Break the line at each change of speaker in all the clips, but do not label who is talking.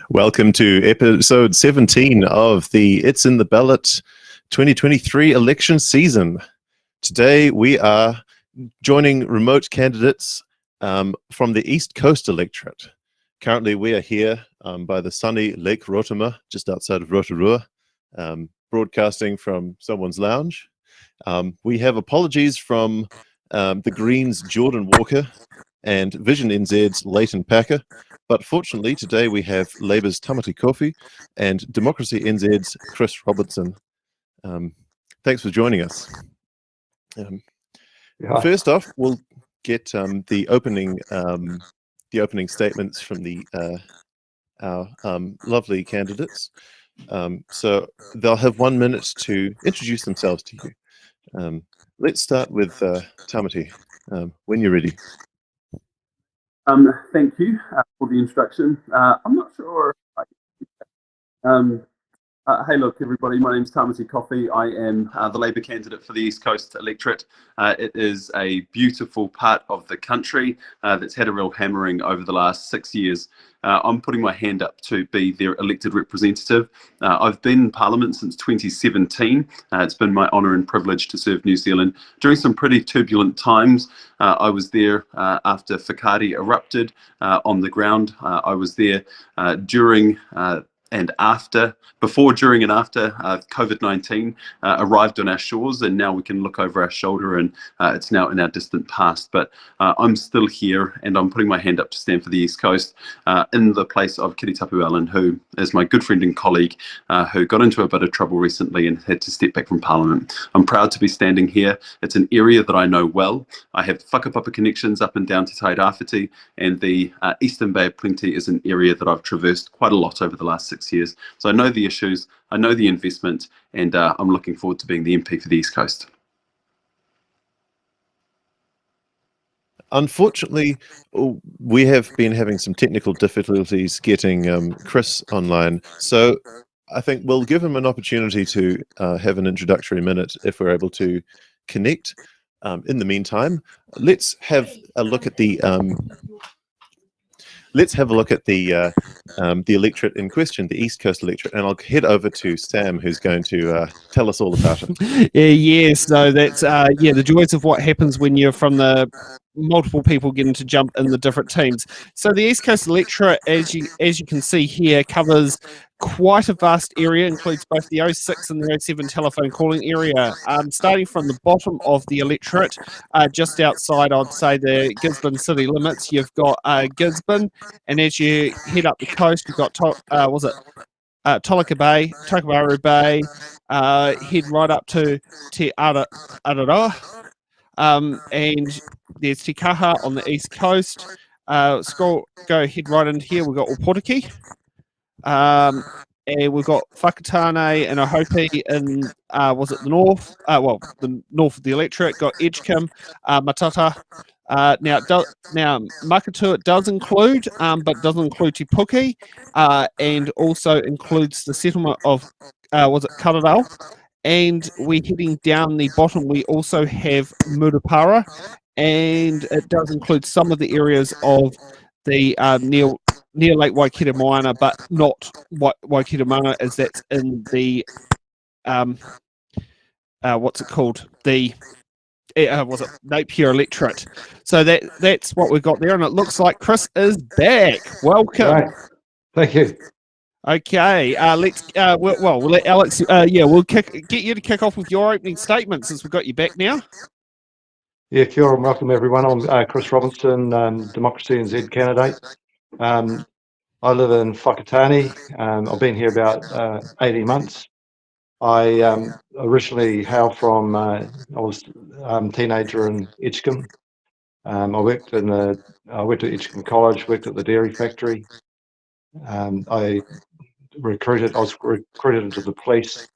Welcome to episode 17 of the It's in the Ballot 2023 election season. Today we are joining remote candidates from the East Coast Electorate. Currently we are here by the sunny Lake Rotorua, just outside of Rotorua, broadcasting from someone's lounge. We have apologies from the Greens' Jordan Walker and Vision NZ's Leighton Packer. But fortunately, today we have Labour's Tāmati Coffey and DemocracyNZ's Chris Robertson. Thanks for joining us. First off, we'll get the opening statements from our lovely candidates. So they'll have 1 minute to introduce themselves to you. Let's start with Tāmati, when you're ready.
Thank you for the introduction. I'm not sure. Hey, look, everybody. My name's Tāmati Coffey. I am the Labour candidate for the East Coast Electorate. It is a beautiful part of the country that's had a real hammering over the last 6 years. I'm putting my hand up to be their elected representative. I've been in Parliament since 2017. It's been my honour and privilege to serve New Zealand during some pretty turbulent times. I was there after Whakaari erupted on the ground. I was there during and after, before, during and after COVID-19 arrived on our shores, and now we can look over our shoulder and it's now in our distant past. But I'm still here and I'm putting my hand up to stand for the East Coast in the place of Kirkpatrick, who is my good friend and colleague who got into a bit of trouble recently and had to step back from Parliament. I'm proud to be standing here. It's an area that I know well. I have whakapapa connections up and down to Tairāwhiti, and the Eastern Bay of Plenty is an area that I've traversed quite a lot over the last 6 years. So I know the issues, I know the investment, and I'm looking forward to being the MP for the East Coast.
Unfortunately, we have been having some technical difficulties getting Chris online, so I think we'll give him an opportunity to have an introductory minute if we're able to connect. In the meantime, let's have a look at the electorate in question, the East Coast Electorate, and I'll head over to Sam, who's going to tell us all about it.
Yeah, so that's the joys of what happens when you're from the multiple people getting to jump in the different teams. So the East Coast Electorate, as you can see here, covers quite a vast area, includes both the 06 and the 07 telephone calling area. Starting from the bottom of the electorate, just outside, I'd say, the Gisborne city limits, you've got Gisborne, and as you head up the coast, you've got Tolakabaru Bay, head right up to Te Aotearoa, and there's Te Kaha on the east coast. Go head right into here, we've got Opotiki. And we've got Whakatane and Ohope in, the north? The north of the electorate. Got Edgecombe, Matata. Now Makatu it does include, but doesn't include Te Puke, and also includes the settlement of, Karadal. And we're heading down the bottom. We also have Murupara, and it does include some of the areas of the near Lake Waikaremoana, but not Waikaremoana, as that's in the what's it called? The was it Napier Electorate? So that's what we've got there, and it looks like Chris is back. Welcome.
Right. Thank you.
Okay, let's we'll let Alex. We'll get you to kick off with your opening statement since we've got you back now.
Yeah, kia ora and welcome everyone. I'm Chris Robinson, DemocracyNZ candidate. I live in Whakatane. I've been here about 18 months. I originally hail from, I was a teenager in Edgecombe. I worked at Edgecombe College, worked at the dairy factory. I was recruited into the police,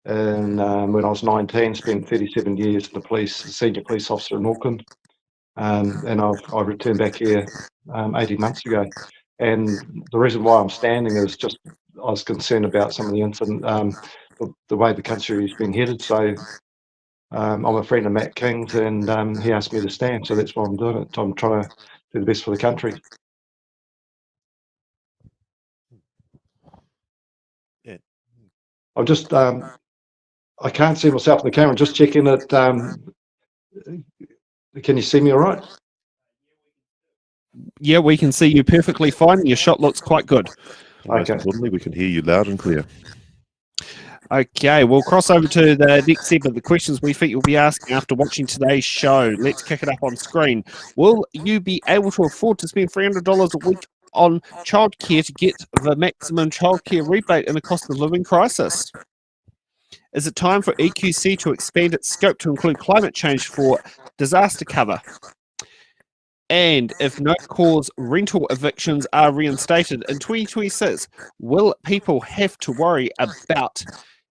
and when I was 19, spent 37 years in the police, senior police officer in Auckland. And I've returned back here 18 months ago. And the reason why I'm standing is just I was concerned about some of the incident, the way the country has been headed. So I'm a friend of Matt King's, and he asked me to stand, so that's why I'm doing it. I'm trying to do the best for the country.
Yeah.
I'm just I can't see myself in the camera. Just checking it. Can you see me all right?
Yeah, we can see you perfectly fine. Your shot looks quite good.
Most
Okay.
importantly, we can hear you loud and clear.
Okay, we'll cross over to the next segment, the questions we think you'll be asking after watching today's show. Let's kick it up on screen. Will you be able to afford to spend $300 a week on childcare to get the maximum childcare rebate in a cost of living crisis? Is it time for EQC to expand its scope to include climate change for disaster cover? And if no-cause rental evictions are reinstated in 2026, will people have to worry about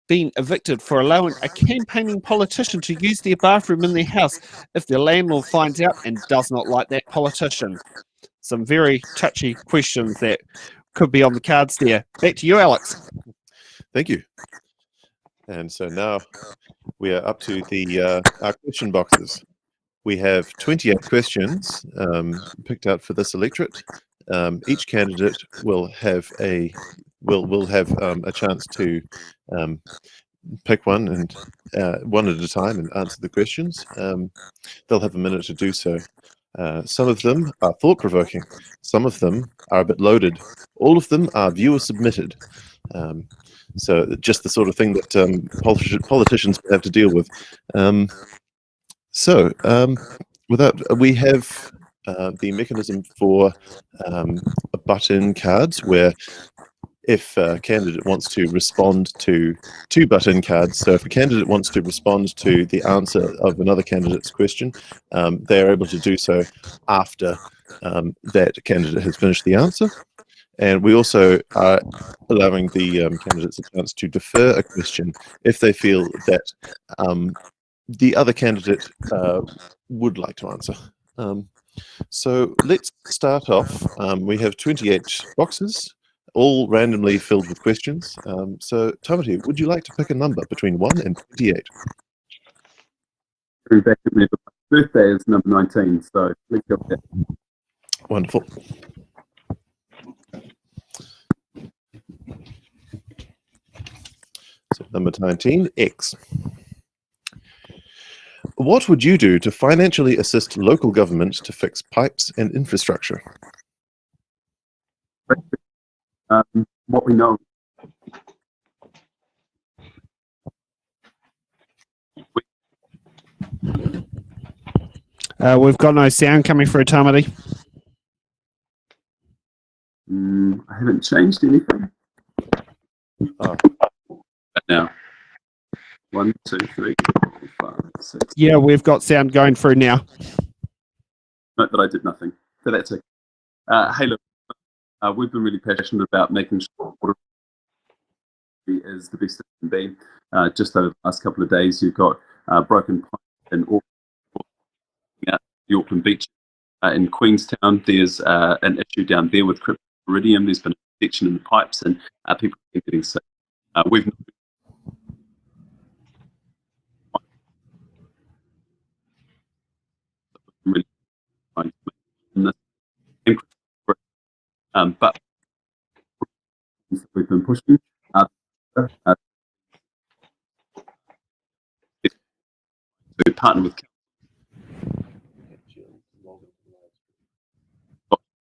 being evicted for allowing a campaigning politician to use their bathroom in their house if their landlord finds out and does not like that politician? Some very touchy questions that could be on the cards there. Back to you, Alex.
Thank you. And so now we are up to the our question boxes. We have 28 questions picked out for this electorate. Each candidate will have a chance to pick one and one at a time and answer the questions. They'll have a minute to do so. Some of them are thought-provoking. Some of them are a bit loaded. All of them are viewer submitted. So just the sort of thing that politicians have to deal with. We have the mechanism for butt-in cards, where if a candidate wants to respond to two butt-in cards, so if a candidate wants to respond to the answer of another candidate's question, they are able to do so after that candidate has finished the answer. And we also are allowing the candidates a chance to defer a question if they feel that the other candidate would like to answer. So let's start off. We have 28 boxes, all randomly filled with questions. So Tāmati, would you like to pick a number between 1 and 28?
Back at me, but my birthday is number 19, so let's go with that.
Wonderful. So number 19, X. What would you do to financially assist local government to fix pipes and infrastructure?
What we know.
We've got no sound coming through, Tāmati.
I haven't changed anything. But now, 1, 2, 3, 4, 5, 6.
Yeah, we've got sound going through now.
Note that I did nothing. So that's it. Hey, look, we've been really passionate about making sure water is the best it can be. Just over the last couple of days, you've got broken pipes in Auckland, the Auckland beach. In Queenstown, there's an issue down there with cryptoridium. There's been a infection in the pipes, and people are getting sick. We've really trying to make this. But we've been pushing to partner with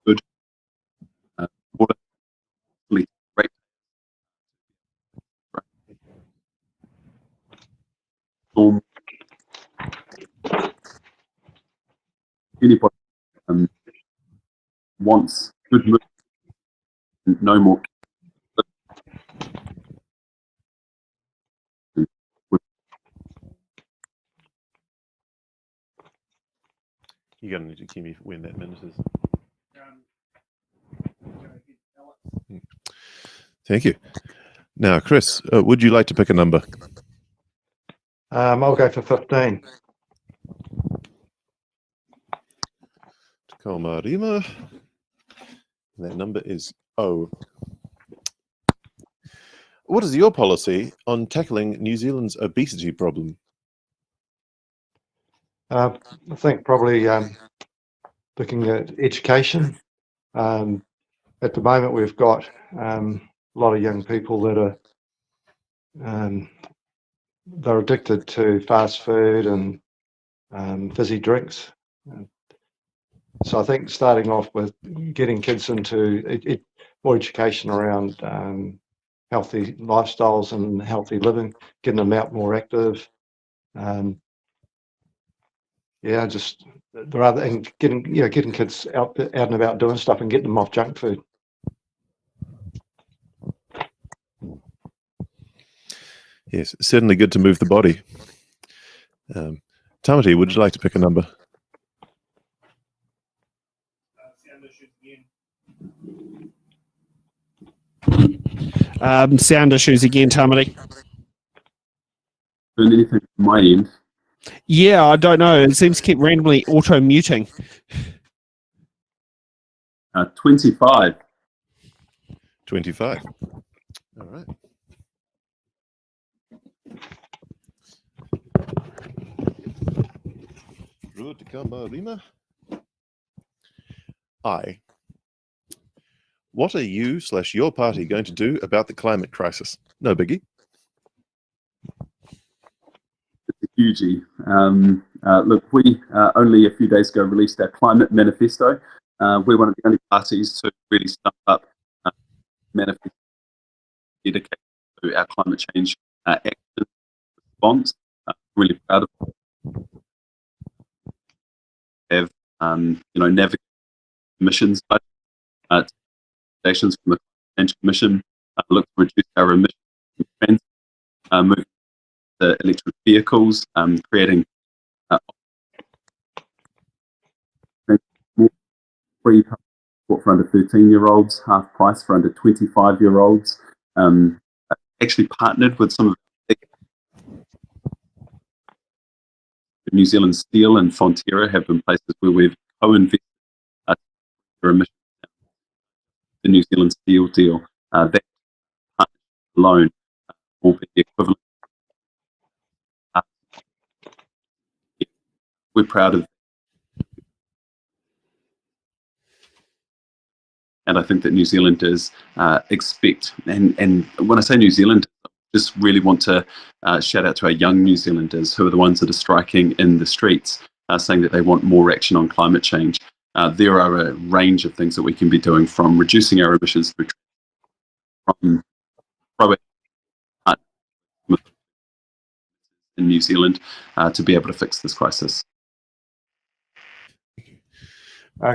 good water, great storm. Anybody wants good movement and no more.
You're going to need to give me when that minute is. Thank you. Now, Chris, would you like to pick a number?
I'll go for 15.
Kalmarima. That number is O. What is your policy on tackling New Zealand's obesity problem?
I think probably looking at education. At the moment, we've got a lot of young people that are they're addicted to fast food and fizzy drinks. So I think starting off with getting kids into more education around healthy lifestyles and healthy living, getting them out more active. Just rather and getting kids out and about doing stuff and getting them off junk food.
Yes, certainly good to move the body. Tāmati, would you like to pick a number?
Sound issues again, Tāmati.
Doing anything from my end?
Yeah, I don't know. It seems to keep randomly auto-muting.
25.
25. All right. I. What are you/your party going to do about the climate crisis? No biggie.
Hugely. Look, we only a few days ago released our climate manifesto. We're one of the only parties to really step up manifesto dedicated to our climate change action response. Really proud of it. Have navigate emissions budget from the Climate Change Commission. Look to reduce our emissions, move to electric vehicles, creating more free support for under 13-year-olds, half price for under 25-year-olds. Actually partnered with some of the New Zealand Steel and Fonterra have been places where we've co-invested for emissions. The New Zealand Steel deal, that partnership alone will be the equivalent. We're proud of that. And I think that New Zealanders expect, and when I say New Zealanders, I just really want to shout out to our young New Zealanders who are the ones that are striking in the streets, saying that they want more action on climate change. There are a range of things that we can be doing, from reducing our emissions through from in New Zealand to be able to fix this crisis.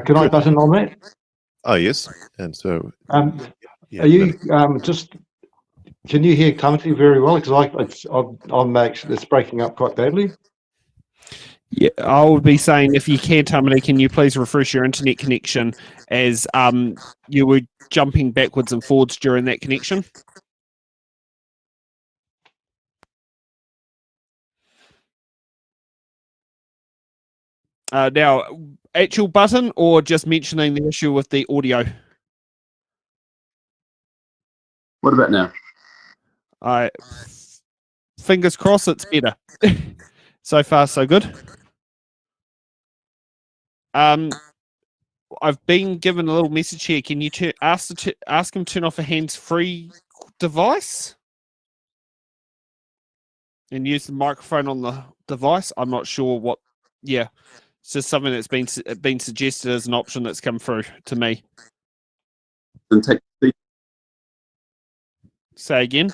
Can I butt in on that?
Oh, yes. And so...
are you just... Can you hear Tāmati very well? Because I'm actually, it's breaking up quite badly.
Yeah, I would be saying, if you can, Tāmati, can you please refresh your internet connection, as you were jumping backwards and forwards during that connection? Now, actual button or just mentioning the issue with the audio?
What about now?
Fingers crossed it's better. So far, so good. I've been given a little message here. Can you ask him to turn off a hands-free device and use the microphone on the device? I'm not sure what. Yeah, it's just something that's been suggested as an option that's come through to me.
And take the
Say again.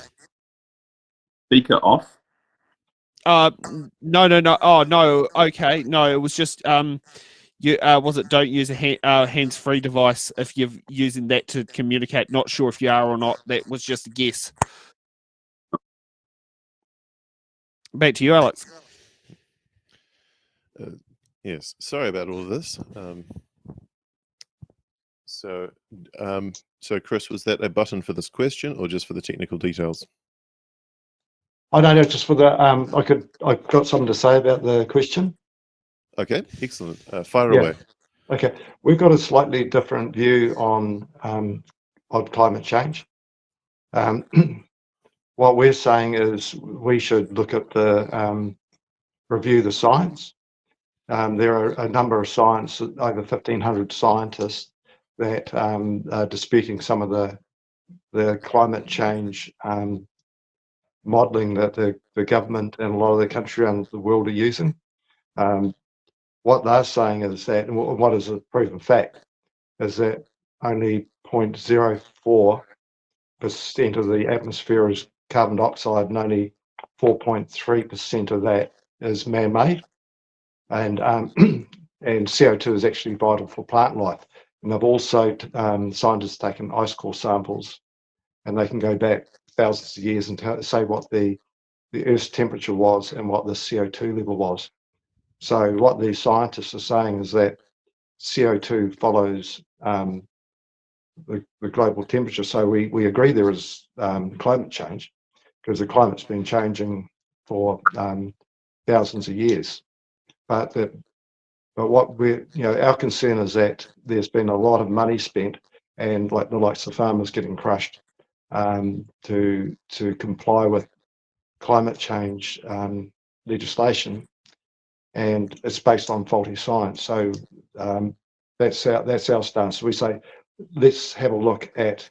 speaker off.
No. Oh no. Okay. No, it was just was it don't use a hands-free device if you're using that to communicate. Not sure if you are or not. That was just a guess. Back to you, Alex.
Yes, sorry about all of this. So Chris, was that a button for this question or just for the technical details?
I don't know, just for the I've got something to say about the question.
Okay, excellent. Fire
Yeah.
away.
Okay, we've got a slightly different view on climate change. What we're saying is we should look at the review the science. There are a number of science, over 1,500 scientists that are disputing some of the climate change modelling that the government and a lot of the countries around the world are using. What they're saying is that, and what is a proven fact, is that only 0.04% of the atmosphere is carbon dioxide and only 4.3% of that is man-made. And and CO2 is actually vital for plant life. And they've also, scientists taken ice core samples, and they can go back thousands of years and say what the Earth's temperature was and what the CO2 level was. So what these scientists are saying is that CO2 follows the global temperature. So we agree there is climate change, because the climate's been changing for thousands of years. But what our concern is that there's been a lot of money spent, and like the likes of farmers getting crushed to comply with climate change legislation, and it's based on faulty science. So that's our stance. So we say, let's have a look at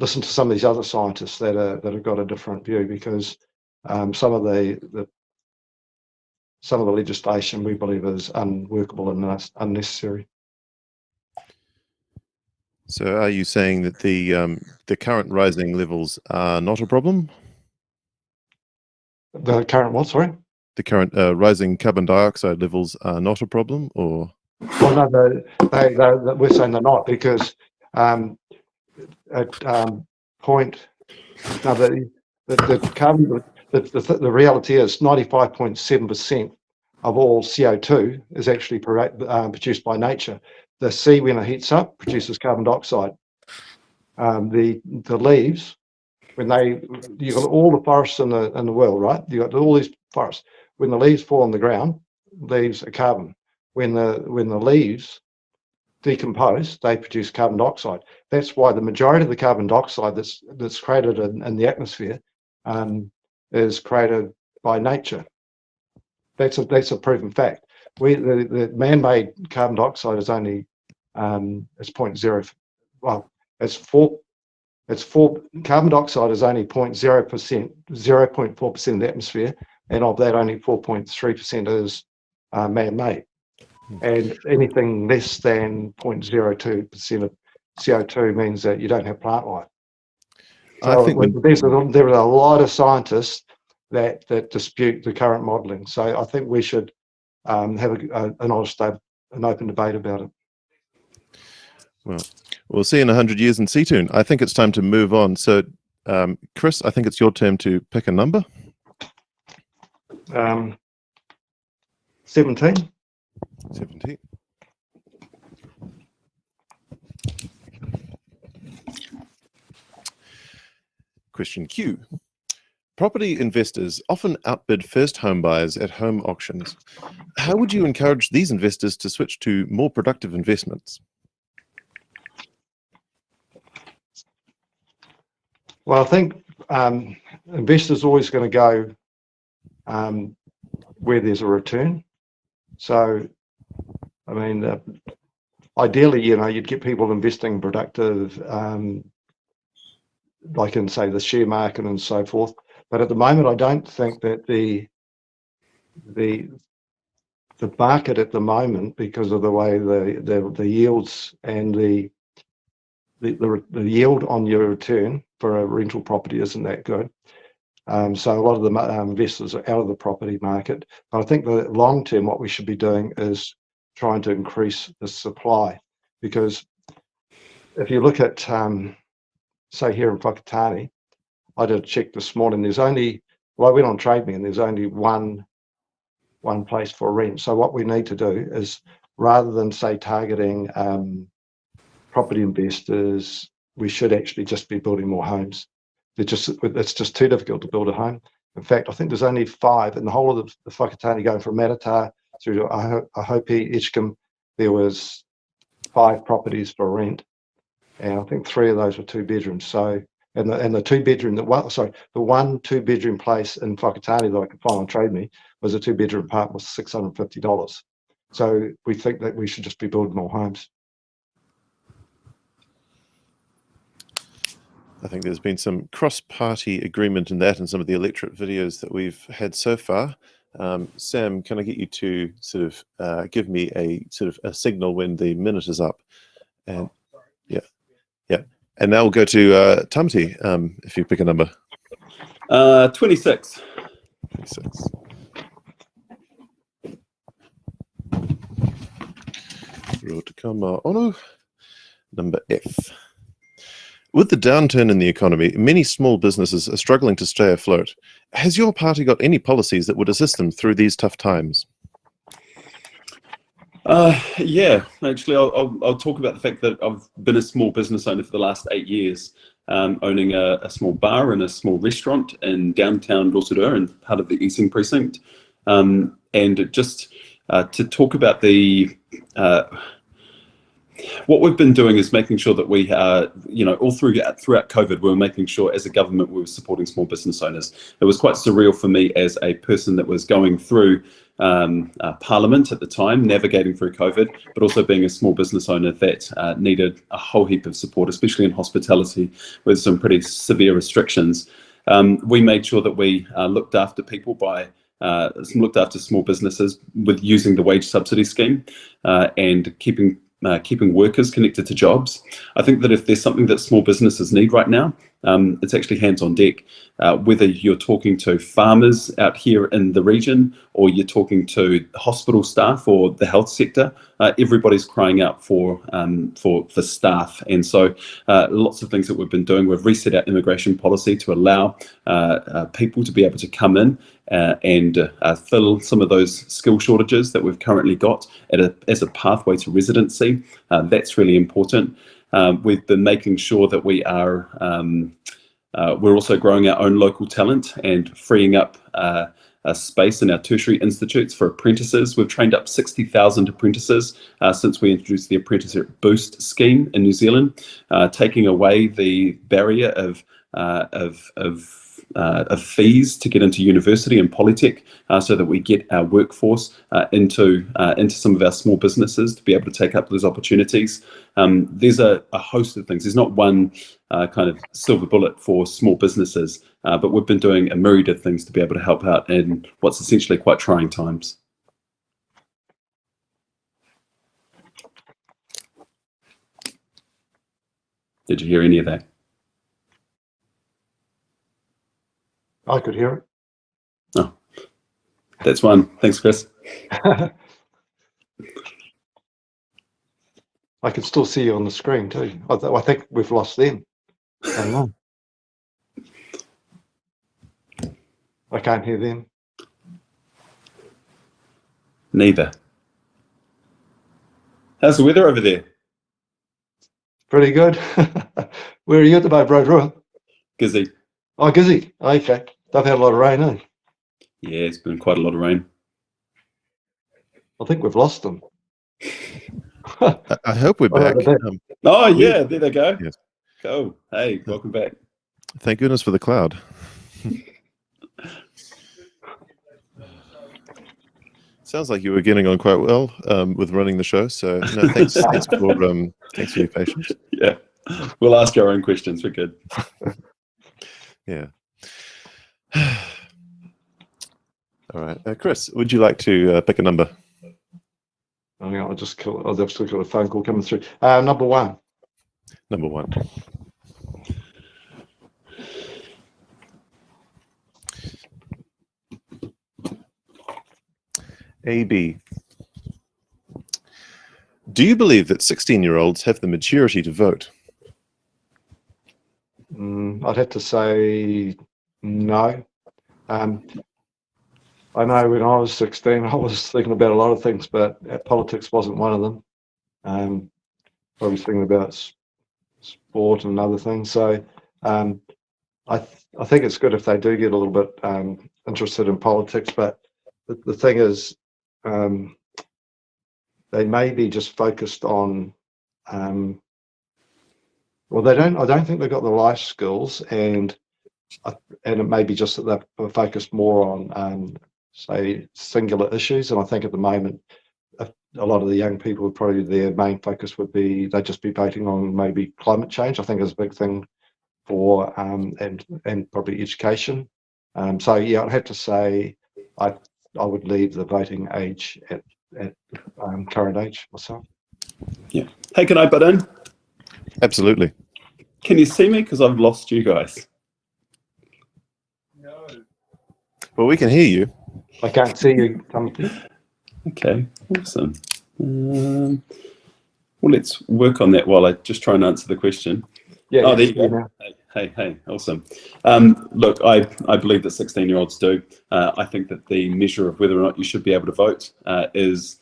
listen to some of these other scientists that have got a different view, because some of the legislation we believe is unworkable and unnecessary.
So are you saying that the current rising levels are not a problem?
The current what, sorry?
The current rising carbon dioxide levels are not a problem, or?
Well, no, we're saying they're not, because the reality is 95.7% of all CO2 is actually produced by nature. The sea, when it heats up, produces carbon dioxide. The leaves, you've got all the forests in the world, right? You've got all these forests. When the leaves fall on the ground, leaves are carbon. When the leaves decompose, they produce carbon dioxide. That's why the majority of the carbon dioxide that's created in the atmosphere is created by nature. That's a proven fact. The man-made carbon dioxide is only it's 0.0. Well, it's 4. Carbon dioxide is only 0.4% of the atmosphere, and of that, only 4.3% is man-made. And anything less than 0.02% of CO2 means that you don't have plant life. So
I think
there are a lot of scientists that dispute the current modelling. So I think we should have an honest, an open debate about it.
Well, we'll see in 100 years in Seatoon. I think it's time to move on. So, Chris, I think it's your turn to pick a number.
17.
17. Question Q. Property investors often outbid first home buyers at home auctions. How would you encourage these investors to switch to more productive investments?
Well, I think investors are always going to go where there's a return. So, I mean, ideally, you'd get people investing in productive, like in, say, the share market and so forth. But at the moment, I don't think that the market at the moment, because of the way the yields and the yield on your return for a rental property isn't that good. So a lot of the investors are out of the property market. But I think the long term, what we should be doing is trying to increase the supply, because if you look at, say, here in Whakatane, I did a check this morning. I went on Trade Me, and there's only one place for rent. So what we need to do is, rather than say targeting property investors, we should actually just be building more homes. It's just too difficult to build a home. In fact, I think there's only 5 in the whole of the Whakatane, going from Matata through to Hope, Edgecombe. There was 5 properties for rent, and I think 3 of those were 2 bedrooms. So, and the 2-bedroom, the one 2-bedroom place in Whakatane that I could find on Trade Me was a 2-bedroom apartment, was $650. So we think that we should just be building more homes.
I think there's been some cross-party agreement in that, and some of the electorate videos that we've had so far. Sam, can I get you to sort of give me a signal when the minute is up? And yeah. And now we'll go to Tāmati, if you pick a number.
26.
26. Rotakama Ono, number F. With the downturn in the economy, many small businesses are struggling to stay afloat. Has your party got any policies that would assist them through these tough times?
Yeah, actually, I'll talk about the fact that I've been a small business owner for the last 8 years, owning a small bar and a small restaurant in downtown Rotorua and part of the Easing precinct. And just to talk about what we've been doing is making sure that we are, all throughout COVID, we were making sure as a government we were supporting small business owners. It was quite surreal for me as a person that was going through Parliament at the time, navigating through COVID, but also being a small business owner that needed a whole heap of support, especially in hospitality with some pretty severe restrictions. We made sure that we looked after people looked after small businesses with using the wage subsidy scheme and keeping workers connected to jobs. I think that if there's something that small businesses need right now, it's actually hands on deck. Whether you're talking to farmers out here in the region, or you're talking to hospital staff or the health sector, everybody's crying out for staff. And so lots of things that we've been doing. We've reset our immigration policy to allow people to be able to come in and fill some of those skill shortages that we've currently got as a pathway to residency. That's really important. We've been making sure that we are we're also growing our own local talent and freeing up a space in our tertiary institutes for apprentices. We've trained up 60,000 apprentices since we introduced the Apprenticeship Boost scheme in New Zealand, taking away the barrier of fees to get into university and polytech, so that we get our workforce into some of our small businesses to be able to take up those opportunities. There's a host of things. There's not one kind of silver bullet for small businesses, but we've been doing a myriad of things to be able to help out in what's essentially quite trying times. Did you hear any of that?
I could hear it.
Oh, that's one. Thanks, Chris.
I can still see you on the screen too. I think we've lost them. I don't know. I can't hear them.
Neither. How's the weather over there?
Pretty good. Where are you at the moment, Rotorua?
Gizzy.
Oh, Gizzy. Okay. They've had a lot of rain, eh?
Yeah, it's been quite a lot of rain.
I think we've lost them.
I hope we're back.
Oh, yeah, there they go.
Yes.
Cool. Hey, welcome back.
Thank goodness for the cloud. Sounds like you were getting on quite well with running the show. So no, thanks for your patience.
Yeah, we'll ask our own questions. We're good.
Yeah. All right, Chris, would you like to pick a number?
Hang on, I've just got a phone call coming through. Number 1.
Number 1. AB. Do you believe that 16-year-olds have the maturity to vote?
I'd have to say no. I know when I was 16, I was thinking about a lot of things, but politics wasn't one of them. I was thinking about sport and other things. So I think it's good if they do get a little bit interested in politics, but the thing is, they may be just focused on, well, I don't think they've got the life skills, and it may be just that they're focused more on, say, singular issues. And I think at the moment, a lot of the young people would probably, their main focus would be, they'd just be voting on maybe climate change. I think is a big thing for, and probably education. So yeah, I'd have to say I would leave the voting age at current age myself.
Yeah. Hey, can I butt in?
Absolutely.
Can you see me? Because I've lost you guys.
No.
Well, we can hear you.
I can't see you, Tāmati.
Okay, awesome. Well, let's work on that while I just try and answer the question.
Yeah.
Oh, there you go.
Now.
Hey, awesome. Look, I believe that 16-year-olds do. I think that the measure of whether or not you should be able to vote is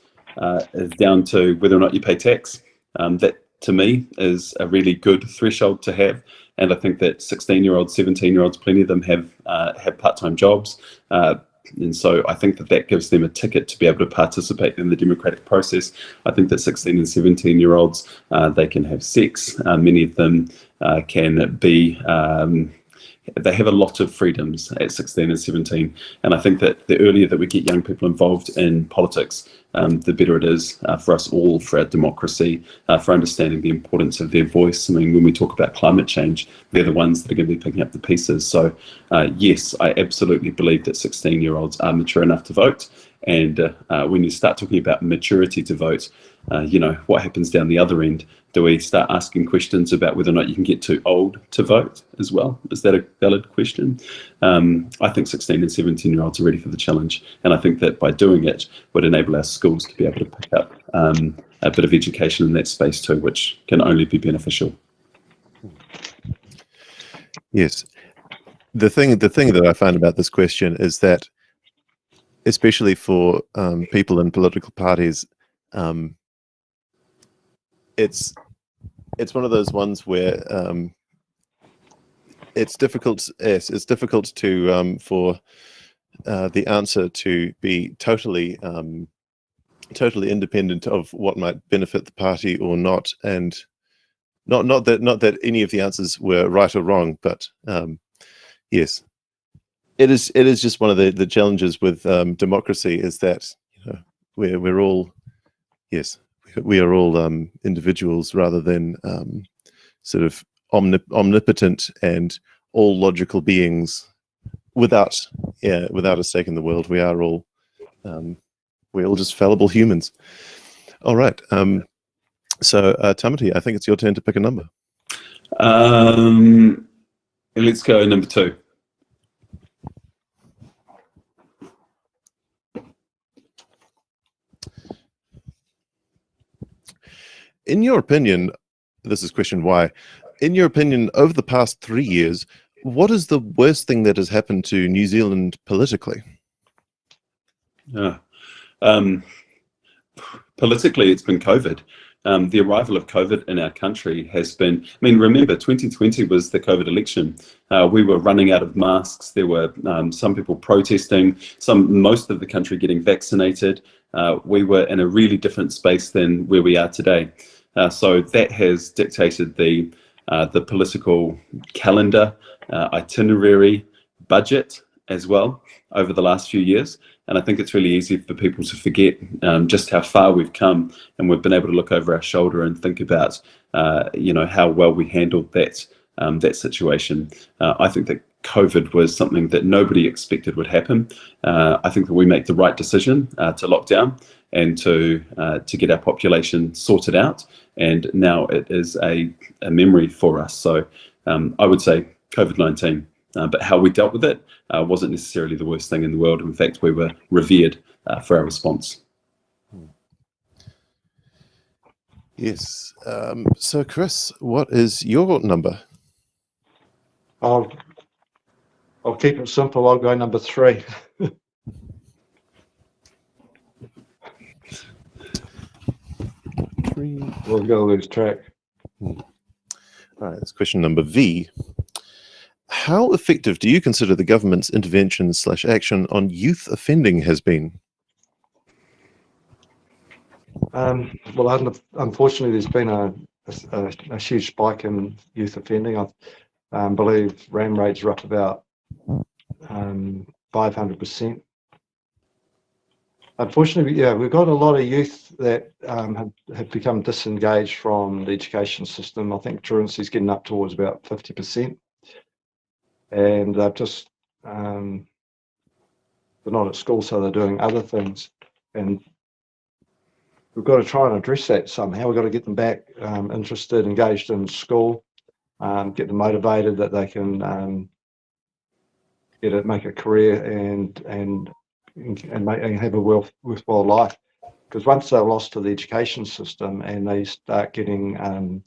down to whether or not you pay tax. That, to me, is a really good threshold to have. And I think that 16-year-olds, 17-year-olds, plenty of them have part-time jobs. And so I think that that gives them a ticket to be able to participate in the democratic process. I think that 16 and 17-year-olds, they can have sex. Many of them can be, they have a lot of freedoms at 16 and 17. And I think that the earlier that we get young people involved in politics, the better it is for us all, for our democracy, for understanding the importance of their voice. I mean, when we talk about climate change, they're the ones that are going to be picking up the pieces. So yes, I absolutely believe that 16-year-olds are mature enough to vote. And when you start talking about maturity to vote, you know, what happens down the other end? Do we start asking questions about whether or not you can get too old to vote as well? Is that a valid question? I think 16 and 17-year-olds are ready for the challenge. And I think that by doing it would enable our schools to be able to pick up a bit of education in that space too, which can only be beneficial.
Yes. The thing that I find about this question is that, especially for people in political parties, it's one of those ones where it's difficult. Yes, it's difficult to for the answer to be totally independent of what might benefit the party or not, and not that any of the answers were right or wrong, but yes. It is just one of the challenges with democracy, is that, you know, we're all, yes, we are all individuals rather than sort of omnipotent and all logical beings without a stake in the world. We are all we're all just fallible humans. All right. So Tāmati, I think it's your turn to pick a number.
Let's go number 2.
In your opinion, this is question why, in your opinion, over the past 3 years, what is the worst thing that has happened to New Zealand politically?
Politically, it's been COVID. The arrival of COVID in our country has been, I mean, remember, 2020 was the COVID election. We were running out of masks. There were some people protesting, most of the country getting vaccinated. We were in a really different space than where we are today. So that has dictated the political calendar, itinerary, budget, as well over the last few years. And I think it's really easy for people to forget just how far we've come, and we've been able to look over our shoulder and think about, how well we handled that situation. I think that COVID was something that nobody expected would happen. I think that we make the right decision to lock down and to get our population sorted out. And now it is a memory for us. So I would say COVID-19. But how we dealt with it wasn't necessarily the worst thing in the world. In fact, we were revered for our response.
Yes. So, Chris, what is your number?
I'll keep it simple. I'll go number 3. We'll go lose track.
All right, that's question number V. How effective do you consider the government's intervention/action on youth offending has been?
Well, unfortunately, there's been a huge spike in youth offending. I believe RAM rates are up about 500%. Unfortunately, yeah, we've got a lot of youth that have become disengaged from the education system. I think truancy is getting up towards about 50%. And they've just, they're not at school, so they're doing other things. And we've got to try and address that somehow. We've got to get them back interested, engaged in school, get them motivated that they can make a career and have a worthwhile life. Because once they're lost to the education system and they start getting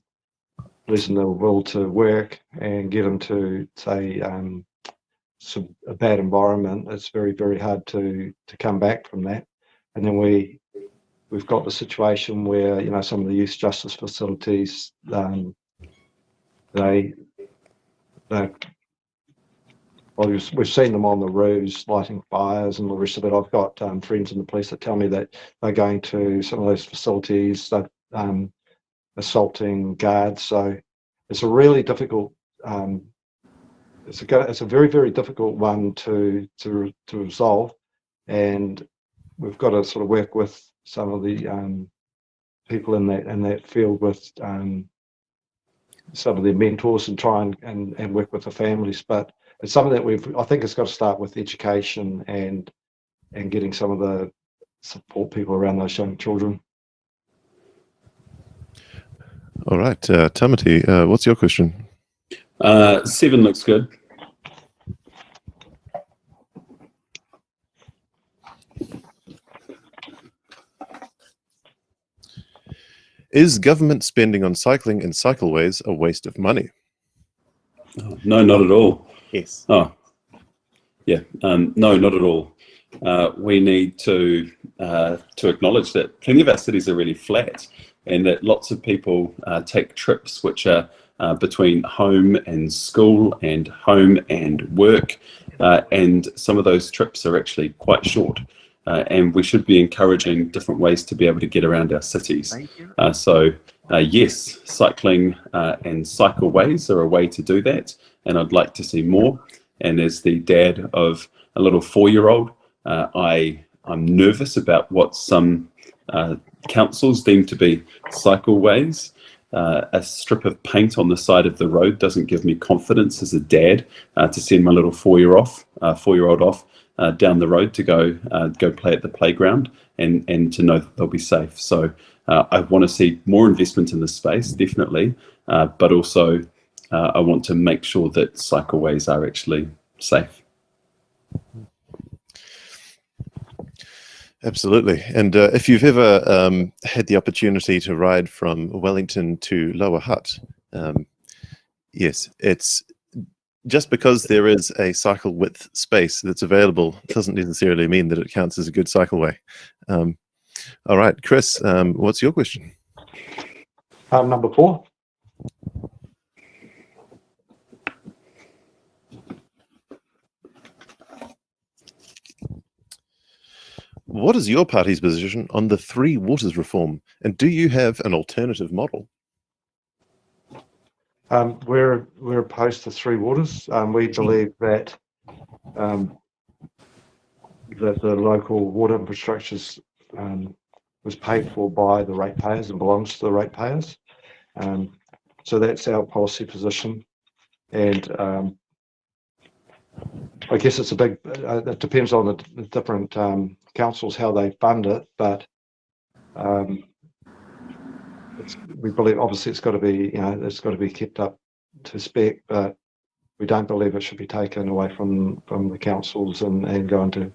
losing their will to work and get them to, say, a bad environment, it's very, very hard to come back from that. And then we've got the situation where, some of the youth justice facilities, we've seen them on the roofs lighting fires and the rest of it. I've got friends in the police that tell me that they're going to some of those facilities, they're assaulting guards. So it's a really difficult, it's a very, very difficult one to resolve. And we've got to sort of work with some of the people in that field with some of their mentors and try and work with the families. But it's something that I think it's got to start with education and getting some of the support people around those young children.
All right, Tāmati, what's your question?
7 looks good.
Is government spending on cycling and cycleways a waste of money?
No, not at all.
Yes.
Oh, yeah. No, not at all. We need to acknowledge that plenty of our cities are really flat, and that lots of people take trips which are between home and school and home and work, and some of those trips are actually quite short. And we should be encouraging different ways to be able to get around our cities. So yes, cycling and cycleways are a way to do that, and I'd like to see more. And as the dad of a little 4-year-old, I'm nervous about what some councils deem to be cycleways. A strip of paint on the side of the road doesn't give me confidence as a dad to send my little 4-year-old off down the road to go play at the playground and to know that they'll be safe. So I want to see more investment in this space, definitely, but also I want to make sure that cycleways are actually safe.
Absolutely. And if you've ever had the opportunity to ride from Wellington to Lower Hutt, yes, it's just because there is a cycle width space that's available doesn't necessarily mean that it counts as a good cycleway. All right, Chris, what's your question?
Number 4.
What is your party's position on the Three Waters reform, and do you have an alternative model?
We're opposed to Three Waters. We believe that that the local water infrastructure was paid for by the ratepayers and belongs to the ratepayers. So that's our policy position, and I guess it's a big. It depends on the different councils how they fund it, but we believe obviously it's got to be, it's got to be kept up to spec, but we don't believe it should be taken away from the councils and go into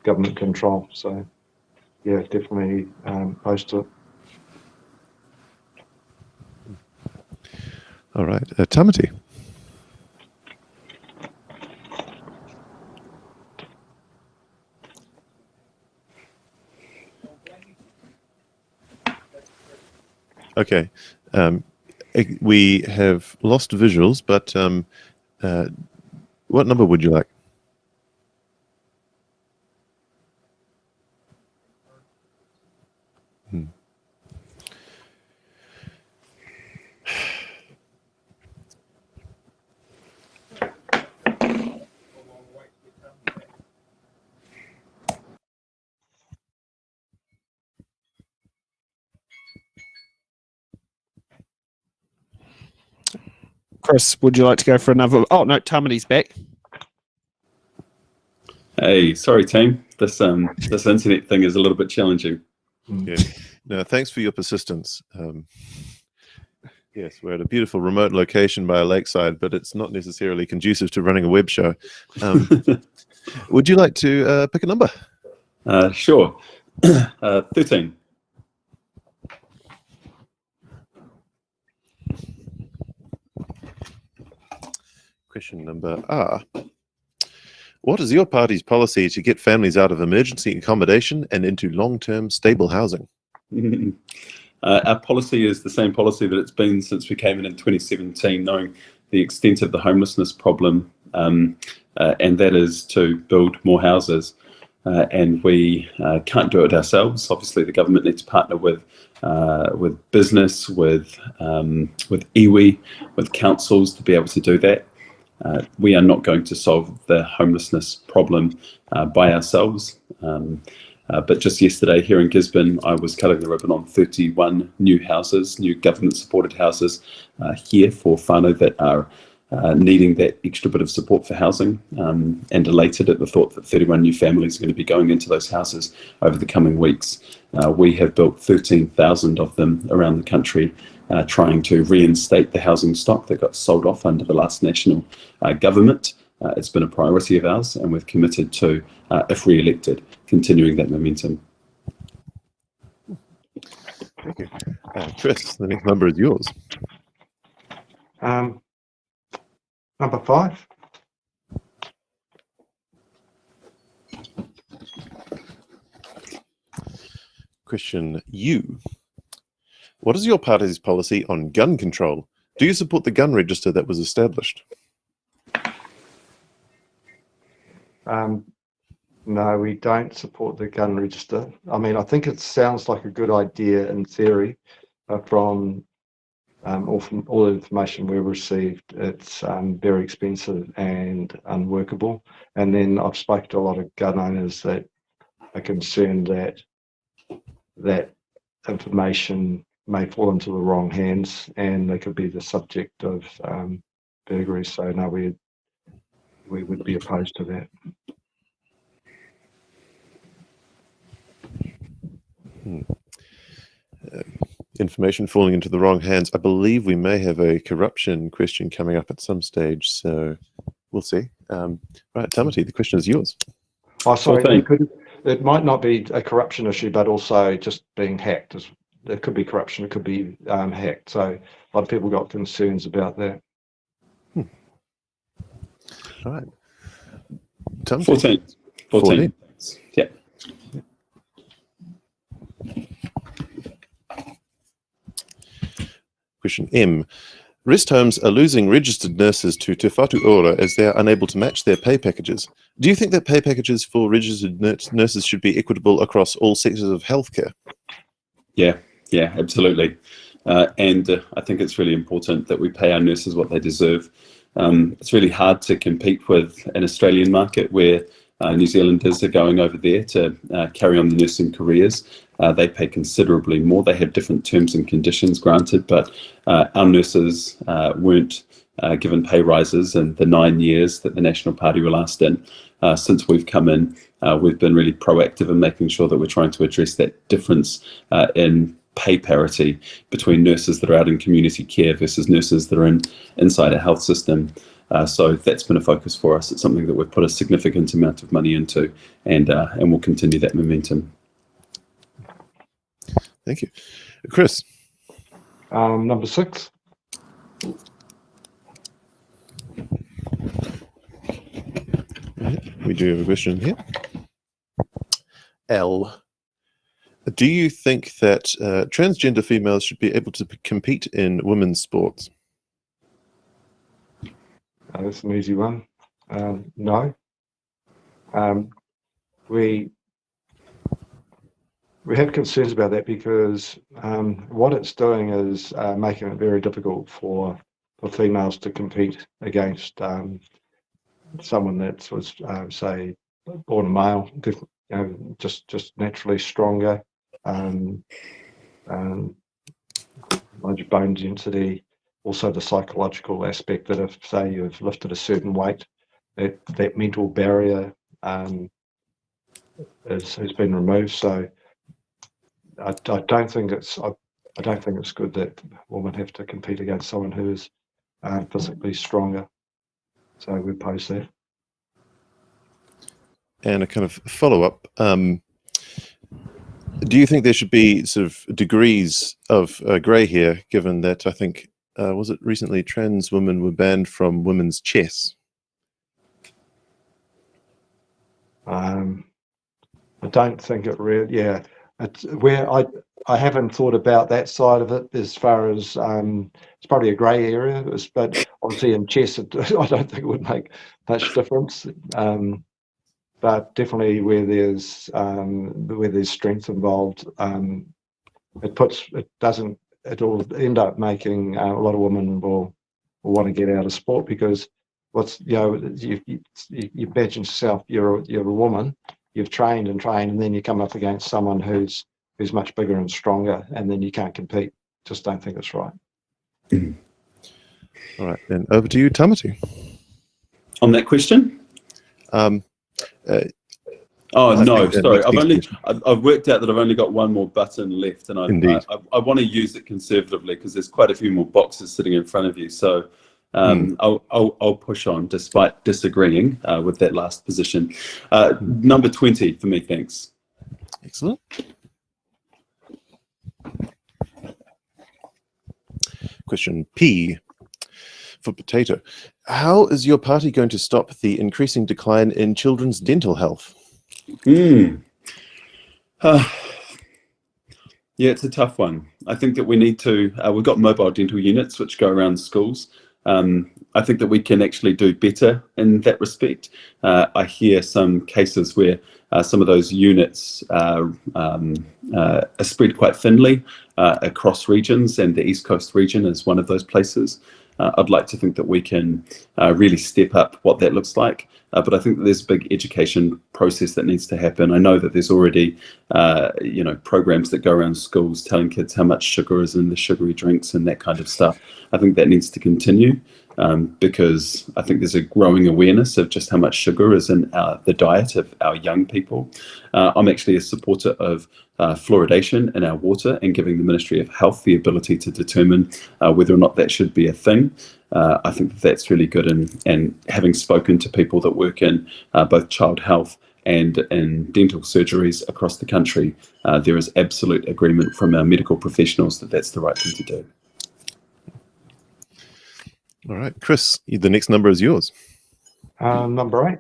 government control. So yeah, definitely opposed to it.
All right, Tāmati. Okay, we have lost visuals, but what number would you like?
Chris, would you like to go for another? Oh no, Tāmati's back.
Hey, sorry team. This internet thing is a little bit challenging.
Yeah. No, thanks for your persistence. Yes, we're at a beautiful remote location by a lakeside, but it's not necessarily conducive to running a web show. Would you like to pick a number?
Sure. 13.
Question number R. What is your party's policy to get families out of emergency accommodation and into long-term stable housing?
Our policy is the same policy that it's been since we came in 2017, knowing the extent of the homelessness problem, and that is to build more houses. And we can't do it ourselves. Obviously, the government needs to partner with business, with iwi, with councils to be able to do that. We are not going to solve the homelessness problem by ourselves. But just yesterday here in Gisborne, I was cutting the ribbon on 31 new houses, new government-supported houses here for whānau that are needing that extra bit of support for housing, and elated at the thought that 31 new families are going to be going into those houses over the coming weeks. We have built 13,000 of them around the country, trying to reinstate the housing stock that got sold off under the last national government. It's been a priority of ours, and we've committed to, if re-elected, continuing that momentum.
Thank you. Chris, the next number is yours.
Number 5.
Question U. What is your party's policy on gun control? Do you support the gun register that was established?
No, we don't support the gun register. I mean, I think it sounds like a good idea in theory, but from all the information we've received, it's very expensive and unworkable. And then I've spoken to a lot of gun owners that are concerned that information may fall into the wrong hands and they could be the subject of burglary. So no, we would be opposed to that.
Information falling into the wrong hands. I believe we may have a corruption question coming up at some stage, so we'll see. Right, Tāmati, the question is yours.
Oh, sorry, it might not be a corruption issue, but also just being hacked. There could be corruption, it could be hacked. So a lot of people got concerns about that.
All right. Tāmati.
14. Yeah.
Question M. Rest homes are losing registered nurses to Te Whatu Ora as they are unable to match their pay packages. Do you think that pay packages for registered nurses should be equitable across all sectors of healthcare?
Yeah, absolutely. And I think it's really important that we pay our nurses what they deserve. It's really hard to compete with an Australian market where New Zealanders are going over there to carry on the nursing careers. They pay considerably more. They have different terms and conditions, granted, but our nurses weren't given pay rises in the 9 years that the National Party were last in. Since we've come in, we've been really proactive in making sure that we're trying to address that difference in pay parity between nurses that are out in community care versus nurses that are inside a health system. So that's been a focus for us. It's something that we've put a significant amount of money into, and we'll continue that momentum.
Thank you. Chris?
Number 6.
We do have a question here. L. Do you think that transgender females should be able to compete in women's sports?
That's an easy one. No. We have concerns about that because what it's doing is making it very difficult for females to compete against someone that was, say, born a male, just naturally stronger, larger bone density. Also, the psychological aspect that if, say, you've lifted a certain weight, that mental barrier has been removed. So, I don't think it's good that women have to compete against someone who is physically stronger. So we oppose that.
And a kind of follow-up. Do you think there should be sort of degrees of grey here, given that I think, was it recently trans women were banned from women's chess?
I don't think it really, yeah. It's where I haven't thought about that side of it as far as it's probably a grey area, but obviously in chess, I don't think it would make much difference. But definitely where there's strength involved, it'll end up making a lot of women will want to get out of sport because you imagine yourself, you're a woman, you've trained, and then you come up against someone who's much bigger and stronger, and then you can't compete. Just don't think it's right.
All right, then over to you, Tāmati.
On that question? No, sorry. I've worked out that I've only got one more button left, and I want to use it conservatively because there's quite a few more boxes sitting in front of you. So I'll push on despite disagreeing with that last position. Number 20 for me, thanks.
Excellent. Question P for Potato. How is your party going to stop the increasing decline in children's dental health?
Yeah, it's a tough one. I think that we need to, we've got mobile dental units which go around schools. I think that we can actually do better in that respect. I hear some cases where some of those units are spread quite thinly across regions, and the East Coast region is one of those places. I'd like to think that we can really step up what that looks like. But I think that there's a big education process that needs to happen. I know that there's already, programs that go around schools telling kids how much sugar is in the sugary drinks and that kind of stuff. I think that needs to continue because I think there's a growing awareness of just how much sugar is in the diet of our young people. I'm actually a supporter of fluoridation in our water and giving the Ministry of Health the ability to determine whether or not that should be a thing. I think that's really good, and having spoken to people that work in both child health and in dental surgeries across the country, there is absolute agreement from our medical professionals that that's the right thing to do.
All right, Chris, the next number is yours.
Number 8.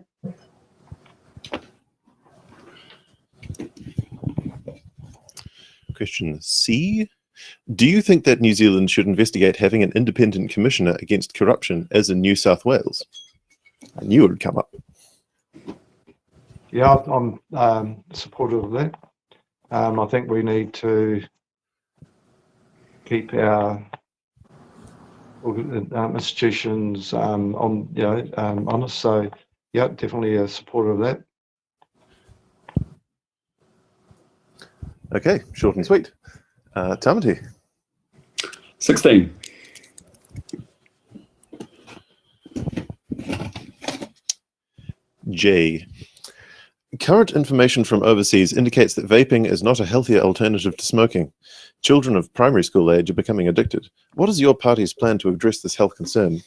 Question C. Do you think that New Zealand should investigate having an independent commissioner against corruption as in New South Wales? I knew it would come up.
Yeah, I'm supportive of that. I think we need to keep our institutions honest. So, yeah, definitely a supporter of that.
Okay, short and sweet. Tāmati.
16.
J. Current information from overseas indicates that vaping is not a healthier alternative to smoking. Children of primary school age are becoming addicted. What is your party's plan to address this health concern?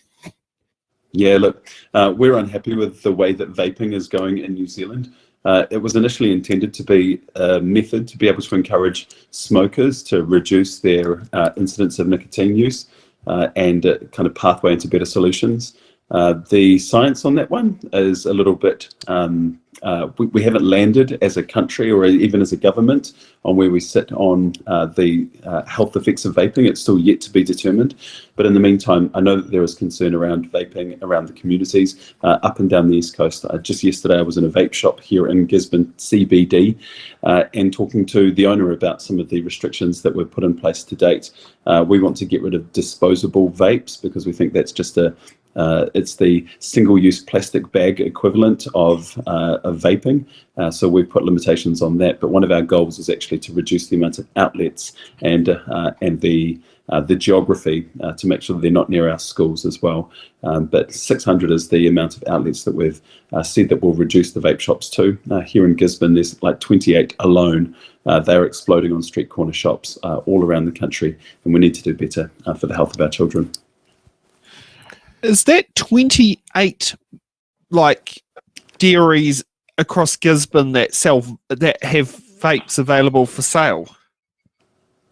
Yeah, look, we're unhappy with the way that vaping is going in New Zealand. It was initially intended to be a method to be able to encourage smokers to reduce their incidence of nicotine use and a kind of pathway into better solutions. The science on that one is a little bit, we haven't landed as a country or even as a government on where we sit on the health effects of vaping. It's still yet to be determined. But in the meantime, I know that there is concern around vaping around the communities up and down the East Coast. Just yesterday, I was in a vape shop here in Gisborne CBD and talking to the owner about some of the restrictions that were put in place to date. We want to get rid of disposable vapes because we think that's just it's the single-use plastic bag equivalent of vaping. So we've put limitations on that. But one of our goals is actually to reduce the amount of outlets and the geography to make sure that they're not near our schools as well. But 600 is the amount of outlets that we've said that we'll reduce the vape shops to. Here in Gisborne, there's like 28 alone. They're exploding on street corner shops all around the country, and we need to do better for the health of our children.
Is that 28 like dairies across Gisborne that have vapes available for sale?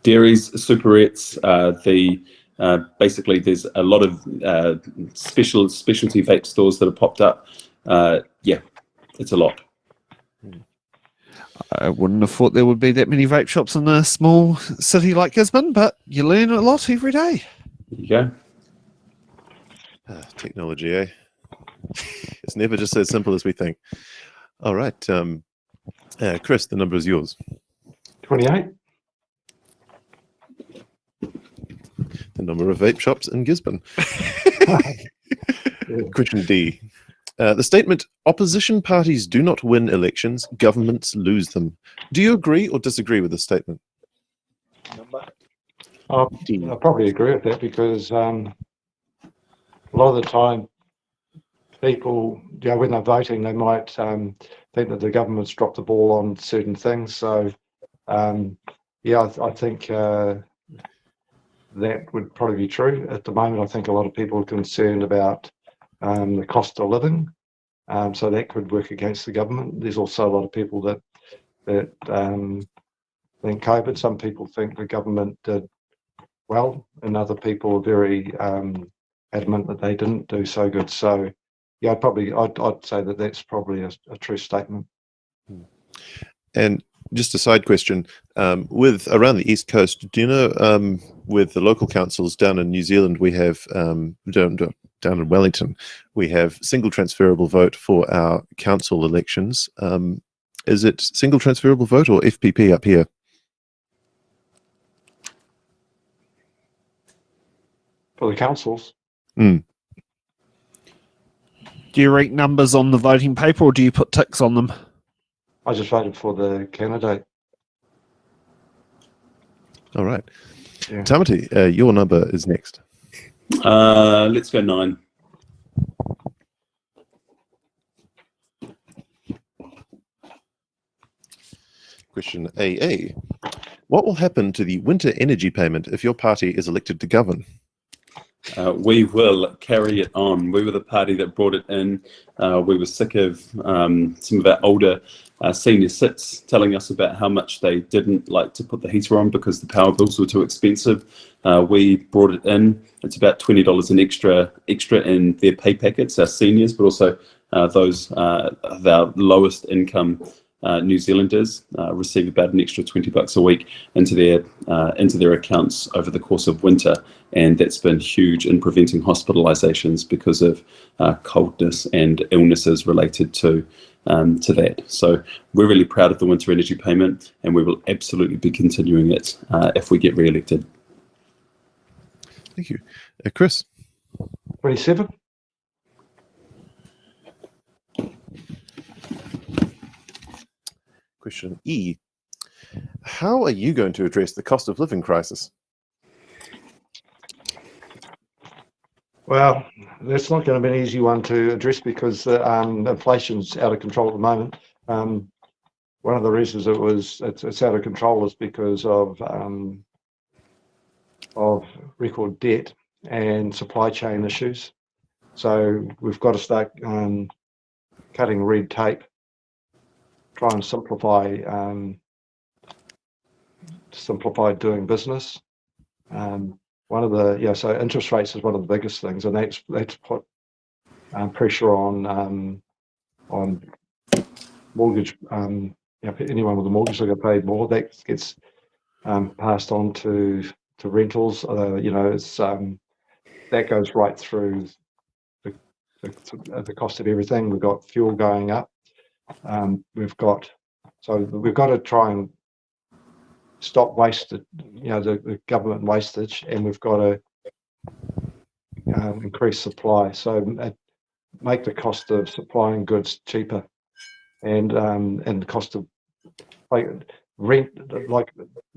Dairies, superettes, basically there's a lot of specialty vape stores that have popped up. Yeah, it's a lot.
I wouldn't have thought there would be that many vape shops in a small city like Gisborne, but you learn a lot every day.
There you go.
Technology, eh? It's never just as simple as we think. All right. Chris, the number is yours.
28.
The number of vape shops in Gisborne. Question D. The statement, opposition parties do not win elections, governments lose them. Do you agree or disagree with this statement?
I probably agree with that because a lot of the time people, when they're voting, they might think that the government's dropped the ball on certain things. So, I think that would probably be true. At the moment, I think a lot of people are concerned about the cost of living. So that could work against the government. There's also a lot of people that think COVID. Some people think the government did well, and other people are very adamant that they didn't do so good. So, yeah, I'd say that that's probably a true statement.
And just a side question, with around the East Coast, do you know, with the local councils down in New Zealand, we have, down in Wellington, we have single transferable vote for our council elections. Is it single transferable vote or FPP up here?
For the councils.
Mm.
Do you rank numbers on the voting paper or do you put ticks on them?
I just voted for the candidate.
All right.
Yeah.
Tāmati, your number is next.
Let's go 9.
Question AA. What will happen to the winter energy payment if your party is elected to govern?
We will carry it on. We were the party that brought it in. We were sick of some of our older senior cits telling us about how much they didn't like to put the heater on because the power bills were too expensive. We brought it in. It's about $20 an extra in their pay packets, our seniors, but also those of our lowest income New Zealanders receive about an extra $20 a week into their accounts over the course of winter, and that's been huge in preventing hospitalizations because of coldness and illnesses related to that. So we're really proud of the winter energy payment, and we will absolutely be continuing it if we get re-elected.
Thank you. Chris?
27.
Question E. How are you going to address the cost of living crisis?
Well, that's not going to be an easy one to address because inflation's out of control at the moment. One of the reasons it's out of control is because of record debt and supply chain issues. So we've got to start cutting red tape, try and simplify doing business. So interest rates is one of the biggest things, and that's put pressure on mortgage. Anyone with a mortgage will get paid more. That gets passed on to rentals. It's that goes right through the cost of everything. We've got fuel going up. We've got to try and stop wasted, the government wastage, and we've got to increase supply. So make the cost of supplying goods cheaper, and the cost of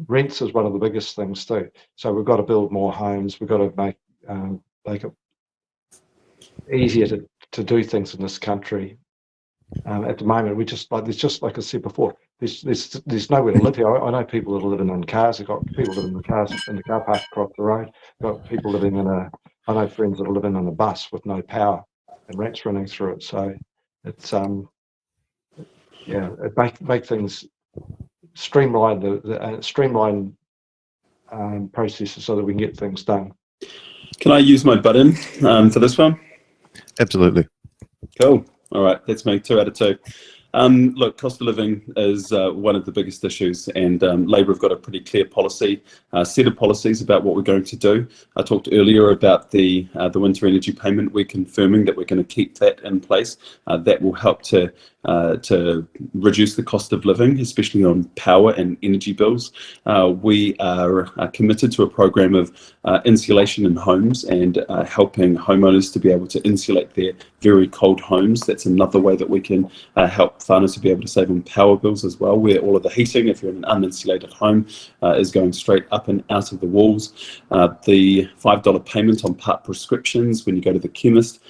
rents is one of the biggest things too. So we've got to build more homes. We've got to make it easier to do things in this country. At the moment, there's just like I said before, there's nowhere to live here. I know people that are living in cars. I've got people living in the car park across the road. I've got people living I know friends that are living in a bus with no power and rats running through it. So it's make things streamline processes so that we can get things done.
Can I use my button for this one?
Absolutely.
Cool. All right, that's me, 2 out of 2. Look, cost of living is one of the biggest issues, and Labor have got a pretty clear set of policies about what we're going to do. I talked earlier about the winter energy payment. We're confirming that we're going to keep that in place. That will help to reduce the cost of living, especially on power and energy bills. We are committed to a program of insulation in homes and helping homeowners to be able to insulate their very cold homes. That's another way that we can help whānau to be able to save on power bills as well, where all of the heating, if you're in an uninsulated home, is going straight up and out of the walls. The $5 payment on part prescriptions when you go to the chemist,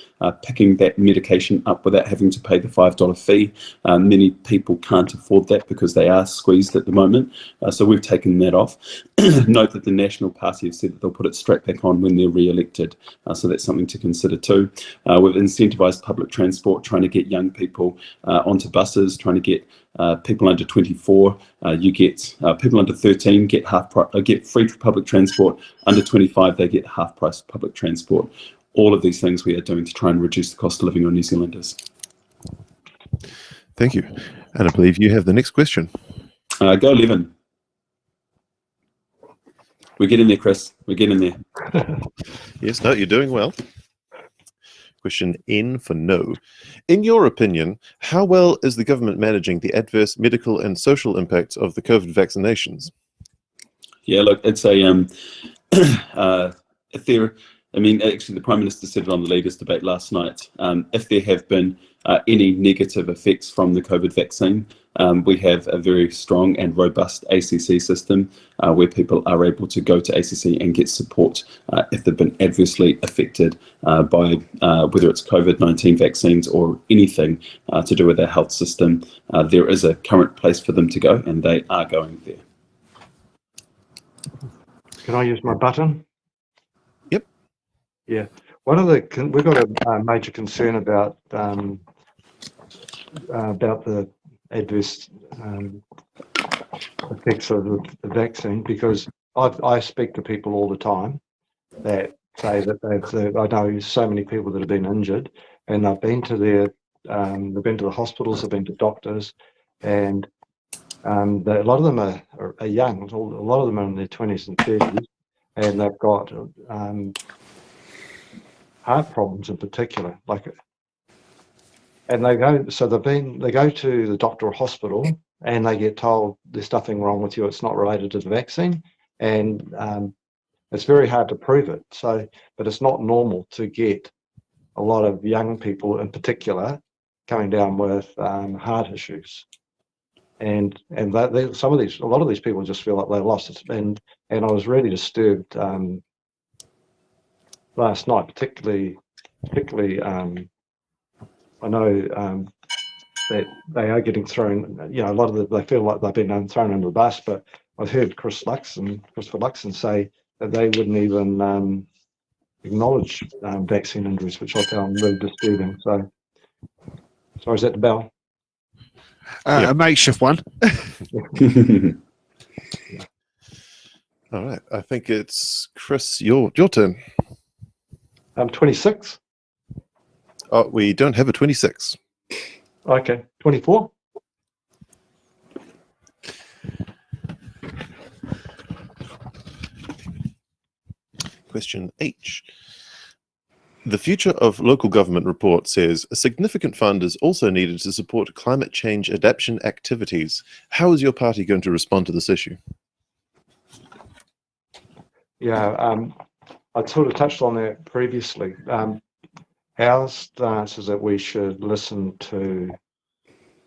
picking that medication up without having to pay the $5 fee. Many people can't afford that because they are squeezed at the moment. So we've taken that off. Note that the National Party have said that they'll put it straight back on when they're re-elected. So that's something to consider too. We've incentivised public transport, trying to get young people onto buses, trying to get people under 24. You get people under 13 get get free public transport. Under 25, they get half price public transport. All of these things we are doing to try and reduce the cost of living on New Zealanders.
Thank you. And I believe you have the next question.
Go, Levin. We're getting there, Chris. We're getting there.
Yes, no, you're doing well. Question N for no. In your opinion, how well is the government managing the adverse medical and social impacts of the COVID vaccinations?
Yeah, look, it's actually the Prime Minister said it on the Leaders' Debate last night. If there have been any negative effects from the COVID vaccine, we have a very strong and robust ACC system where people are able to go to ACC and get support if they've been adversely affected by whether it's COVID-19 vaccines or anything to do with their health system. There is a current place for them to go, and they are going there.
Can I use my button?
Yep.
Yeah. We've got a major concern about the adverse effects of the vaccine, because I speak to people all the time that say that I know so many people that have been injured, and they've been to the hospitals, they've been to doctors, and a lot of them are young. A lot of them are in their 20s and 30s, and they've got heart problems in particular. And they go to the doctor or hospital, and they get told there's nothing wrong with you. It's not related to the vaccine, and it's very hard to prove it. But it's not normal to get a lot of young people, in particular, coming down with heart issues. and a lot of these people just feel like they lost it. And I was really disturbed last night, particularly. I know that they are getting thrown. A lot of they feel like they've been thrown under the bus. But I've heard Christopher Luxon say that they wouldn't even acknowledge vaccine injuries, which I found really disturbing. So, sorry, is that the bell?
A makeshift one.
All right. I think it's Chris, your turn.
26.
Oh, we don't have a 26.
Okay, 24.
Question H. The Future of Local Government report says a significant fund is also needed to support climate change adaptation activities. How is your party going to respond to this issue?
Yeah, I sort of touched on that previously. Our stance is that we should listen to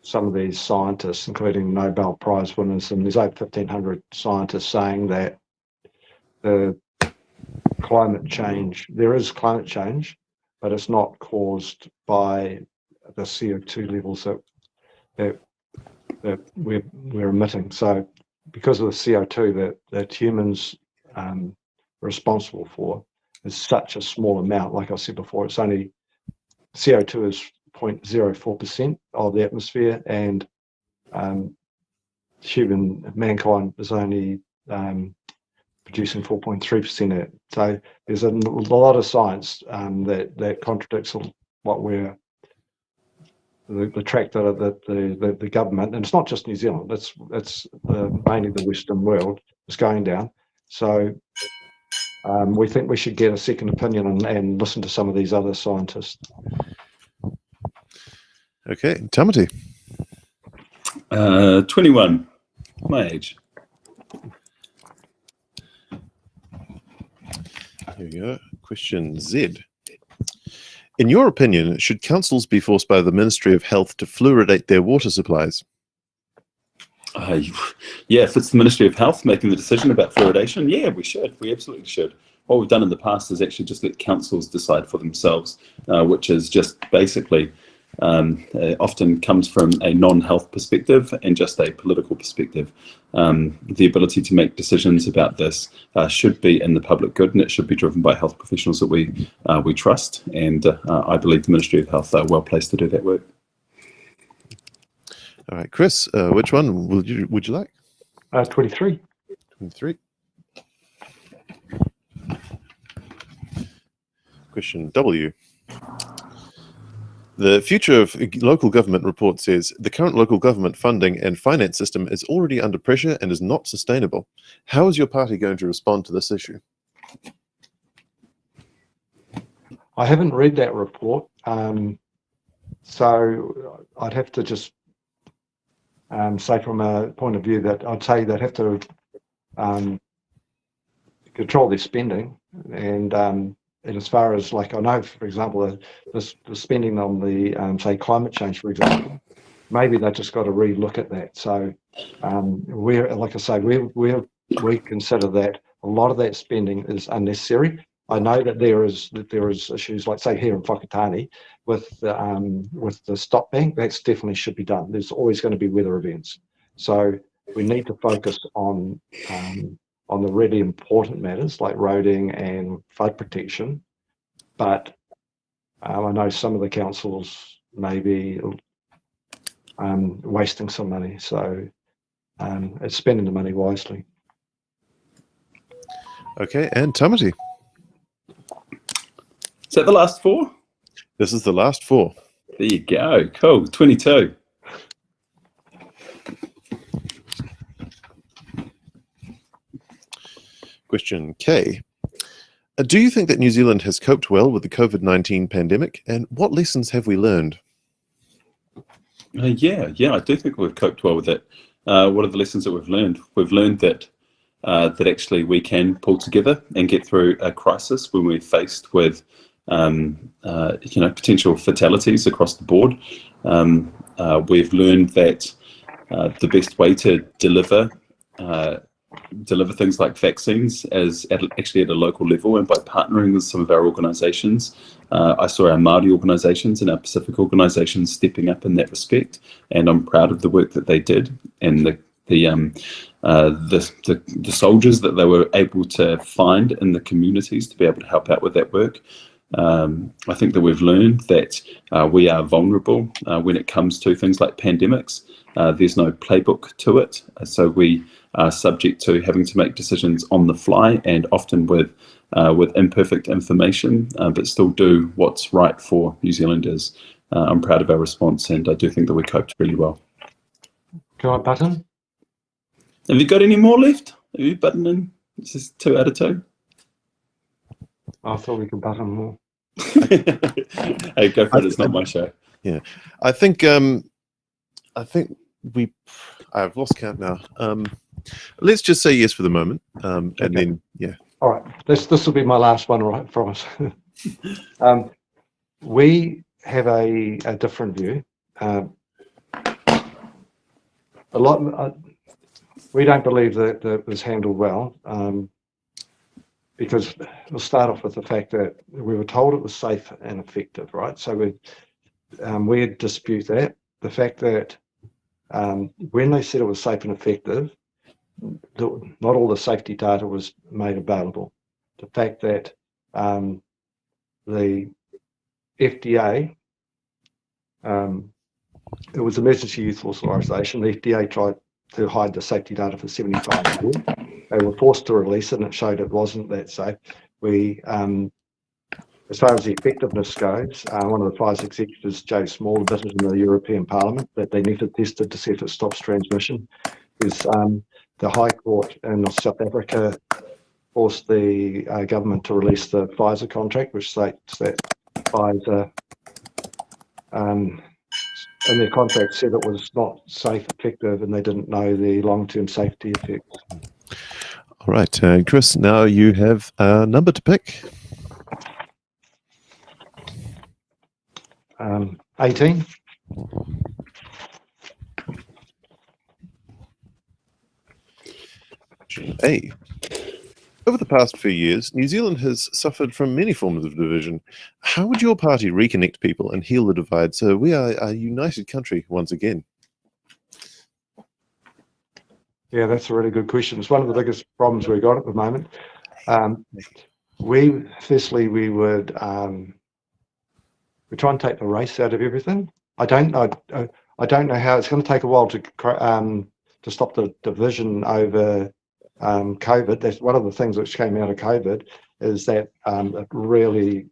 some of these scientists, including Nobel Prize winners, and there's over 1,500 scientists saying that there is climate change, but it's not caused by the CO2 levels that we're emitting. So because of the CO2 that humans are responsible for is such a small amount, like I said before, it's only CO2 is 0.04% of the atmosphere, and mankind is only producing 4.3% of it. So there's a lot of science that contradicts what the track that the government, and it's not just New Zealand, it's mainly the Western world, is going down. So we think we should get a second opinion and listen to some of these other scientists.
Okay, Tāmati.
21, my age.
Here we go. Question Z. In your opinion, should councils be forced by the Ministry of Health to fluoridate their water supplies?
Yeah, if it's the Ministry of Health making the decision about fluoridation, yeah, we should. We absolutely should. What we've done in the past is actually just let councils decide for themselves, which is just basically often comes from a non-health perspective and just a political perspective. The ability to make decisions about this should be in the public good, and it should be driven by health professionals that we trust. And I believe the Ministry of Health are well placed to do that work.
All right, Chris, which one would you like?
23.
23. Question W. The Future of Local Government report says the current local government funding and finance system is already under pressure and is not sustainable. How is your party going to respond to this issue?
I haven't read that report, so I'd have to just say from a point of view that I'd say they'd have to control their spending, and as far as, like, I know, for example, the spending on the say climate change, for example, maybe they just got to re-look at that. So we're, like I say, we consider that a lot of that spending is unnecessary. I know that there is issues, like say here in Whakatane with the stop bank. That's definitely should be done. There's always going to be weather events, so we need to focus on the really important matters like roading and flood protection. But I know some of the councils may be wasting some money, so it's spending the money wisely.
Okay, and Tāmati.
Is that the last four?
This is the last four.
There you go. Cool. 22.
Question K. Do you think that New Zealand has coped well with the COVID-19 pandemic, and what lessons have we learned?
Yeah, I do think we've coped well with it. What are the lessons that we've learned? We've learned that actually we can pull together and get through a crisis when we're faced with potential fatalities across the board. We've learned that the best way to deliver things like vaccines actually at a local level, and by partnering with some of our organisations. I saw our Māori organisations and our Pacific organisations stepping up in that respect, and I'm proud of the work that they did and the soldiers that they were able to find in the communities to be able to help out with that work. I think that we've learned that we are vulnerable when it comes to things like pandemics. There's no playbook to it, so we are subject to having to make decisions on the fly, and often with imperfect information, but still do what's right for New Zealanders. I'm proud of our response, and I do think that we coped really well.
Can I button?
Have you got any more left? Have you buttoned in? This is 2 out of 2.
I thought we could button more.
Hey, go for it. It's not my show.
Yeah, I think I've lost count now. Let's just say yes for the moment, and then yeah.
All right, this will be my last one, right? I promise. We have a different view. We don't believe that it was handled well, because we'll start off with the fact that we were told it was safe and effective, right? So we dispute that. The fact that when they said it was safe and effective, not all the safety data was made available. The fact that the FDA, it was emergency use authorization. The FDA tried to hide the safety data for 75 years. They were forced to release it, and it showed it wasn't that safe. As far as the effectiveness goes, one of the Pfizer executives, Joe Small, the business in the European Parliament, that they need to test it to see if it stops transmission, is the High Court in South Africa forced the government to release the Pfizer contract, which states that Pfizer, in their contract, said it was not safe, effective, and they didn't know the long-term safety effects.
All right, Chris, now you have a number to pick.
18.
Hey, over the past few years, New Zealand has suffered from many forms of division. How would your party reconnect people and heal the divide so we are a united country once again?
Yeah, that's a really good question. It's one of the biggest problems we've got at the moment. We would we try and take the race out of everything. I don't know how it's going to take a while to stop the division over COVID. That's one of the things which came out of COVID, is that it really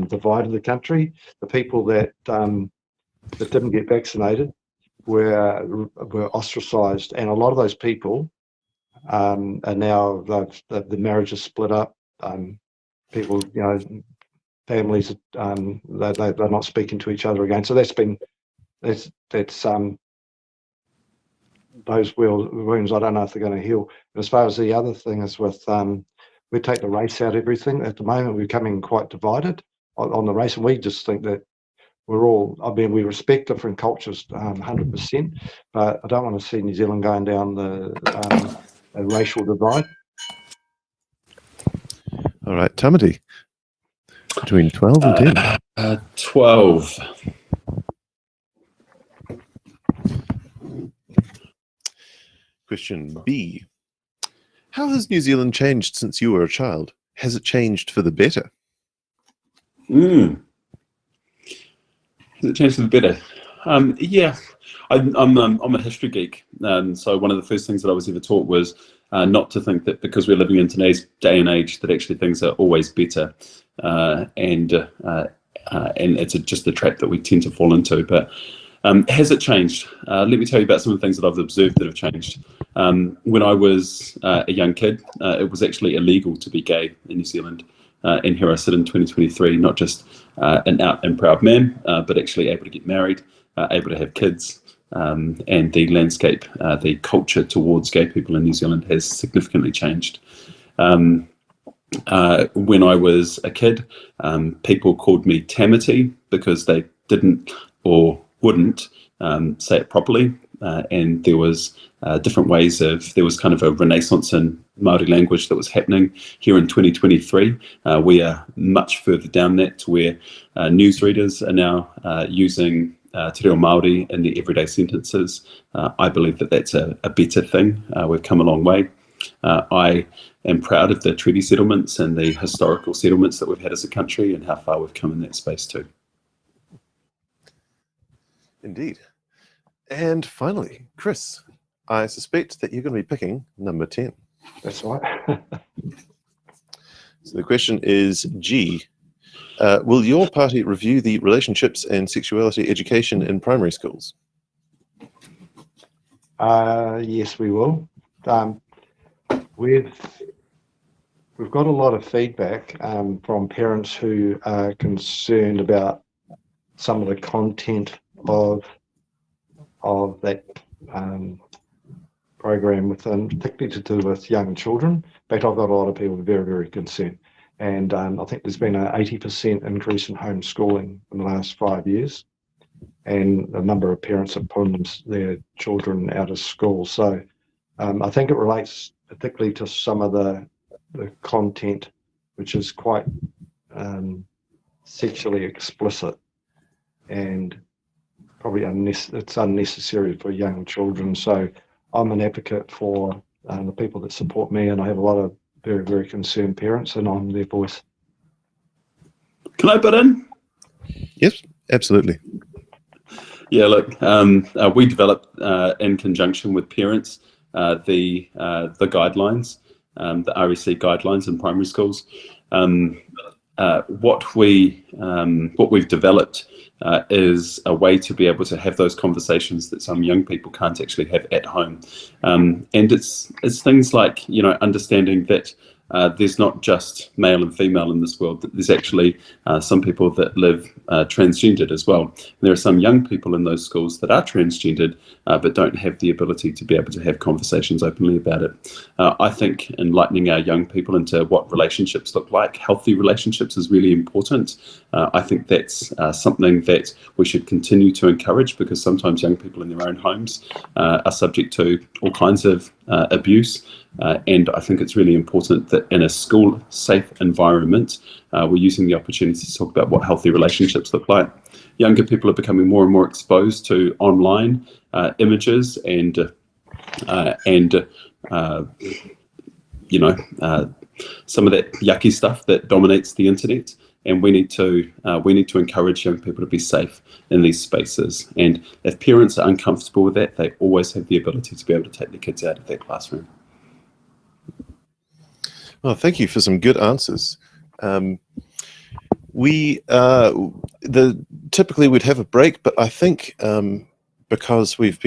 divided the country. The people that didn't get vaccinated were ostracised, and a lot of those people are now the marriage is split up. People, families, they're not speaking to each other again. So that's those wounds. I don't know if they're going to heal. But as far as the other thing is with, we take the race out of everything. At the moment, we're becoming quite divided on the race, and we just think that we're all. I mean, we respect different cultures 100%, but I don't want to see New Zealand going down the racial divide.
All right, Tāmati. Between 12 and 10.
12.
Question B. How has New Zealand changed since you were a child? Has it changed for the better?
Has it changed for the better? Yeah, I'm a history geek, so one of the first things that I was ever taught was not to think that because we're living in today's day and age that actually things are always better, and it's just a trap that we tend to fall into. But has it changed? Let me tell you about some of the things that I've observed that have changed. When I was a young kid, it was actually illegal to be gay in New Zealand. And here I sit in 2023, not just an out and proud man, but actually able to get married, able to have kids, and the landscape, the culture towards gay people in New Zealand has significantly changed. When I was a kid, people called me Tāmati because they didn't or wouldn't say it properly. and there was different ways there was kind of a renaissance in Māori language that was happening here in 2023. We are much further down that, to where newsreaders are now using Te Reo Māori in the everyday sentences. I believe that that's a better thing. We've come a long way. I am proud of the treaty settlements and the historical settlements that we've had as a country, and how far we've come in that space too. Indeed.
And finally, Chris, I suspect that you're going to be picking number 10.
That's right.
So the question is G. Will your party review the relationships and sexuality education in primary schools?
Yes, we will. We've got a lot of feedback from parents who are concerned about some of the content of that program within, particularly to do with young children. In fact, I've got a lot of people very, very concerned. And I think there's been an 80% increase in homeschooling in the last 5 years. And a number of parents have pulled their children out of school. So I think it relates particularly to some of the content, which is quite sexually explicit, and probably it's unnecessary for young children. So I'm an advocate for the people that support me, and I have a lot of very, very concerned parents, and I'm their voice.
Can I butt in?
Yes, absolutely.
Yeah, look, we developed in conjunction with parents the guidelines, the REC guidelines in primary schools. What we've developed is a way to be able to have those conversations that some young people can't actually have at home, and it's things like, you know, understanding that there's not just male and female in this world, that there's actually some people that live transgendered as well. And there are some young people in those schools that are transgendered but don't have the ability to be able to have conversations openly about it. I think enlightening our young people into what relationships look like, healthy relationships, is really important. I think that's something that we should continue to encourage, because sometimes young people in their own homes are subject to all kinds of abuse. And I think it's really important that in a school safe environment, we're using the opportunity to talk about what healthy relationships look like. Younger people are becoming more and more exposed to online images and you know, some of that yucky stuff that dominates the internet. And we need to encourage young people to be safe in these spaces. And if parents are uncomfortable with that, they always have the ability to be able to take their kids out of that classroom.
Well, thank you for some good answers. Typically we'd have a break, but I think because we've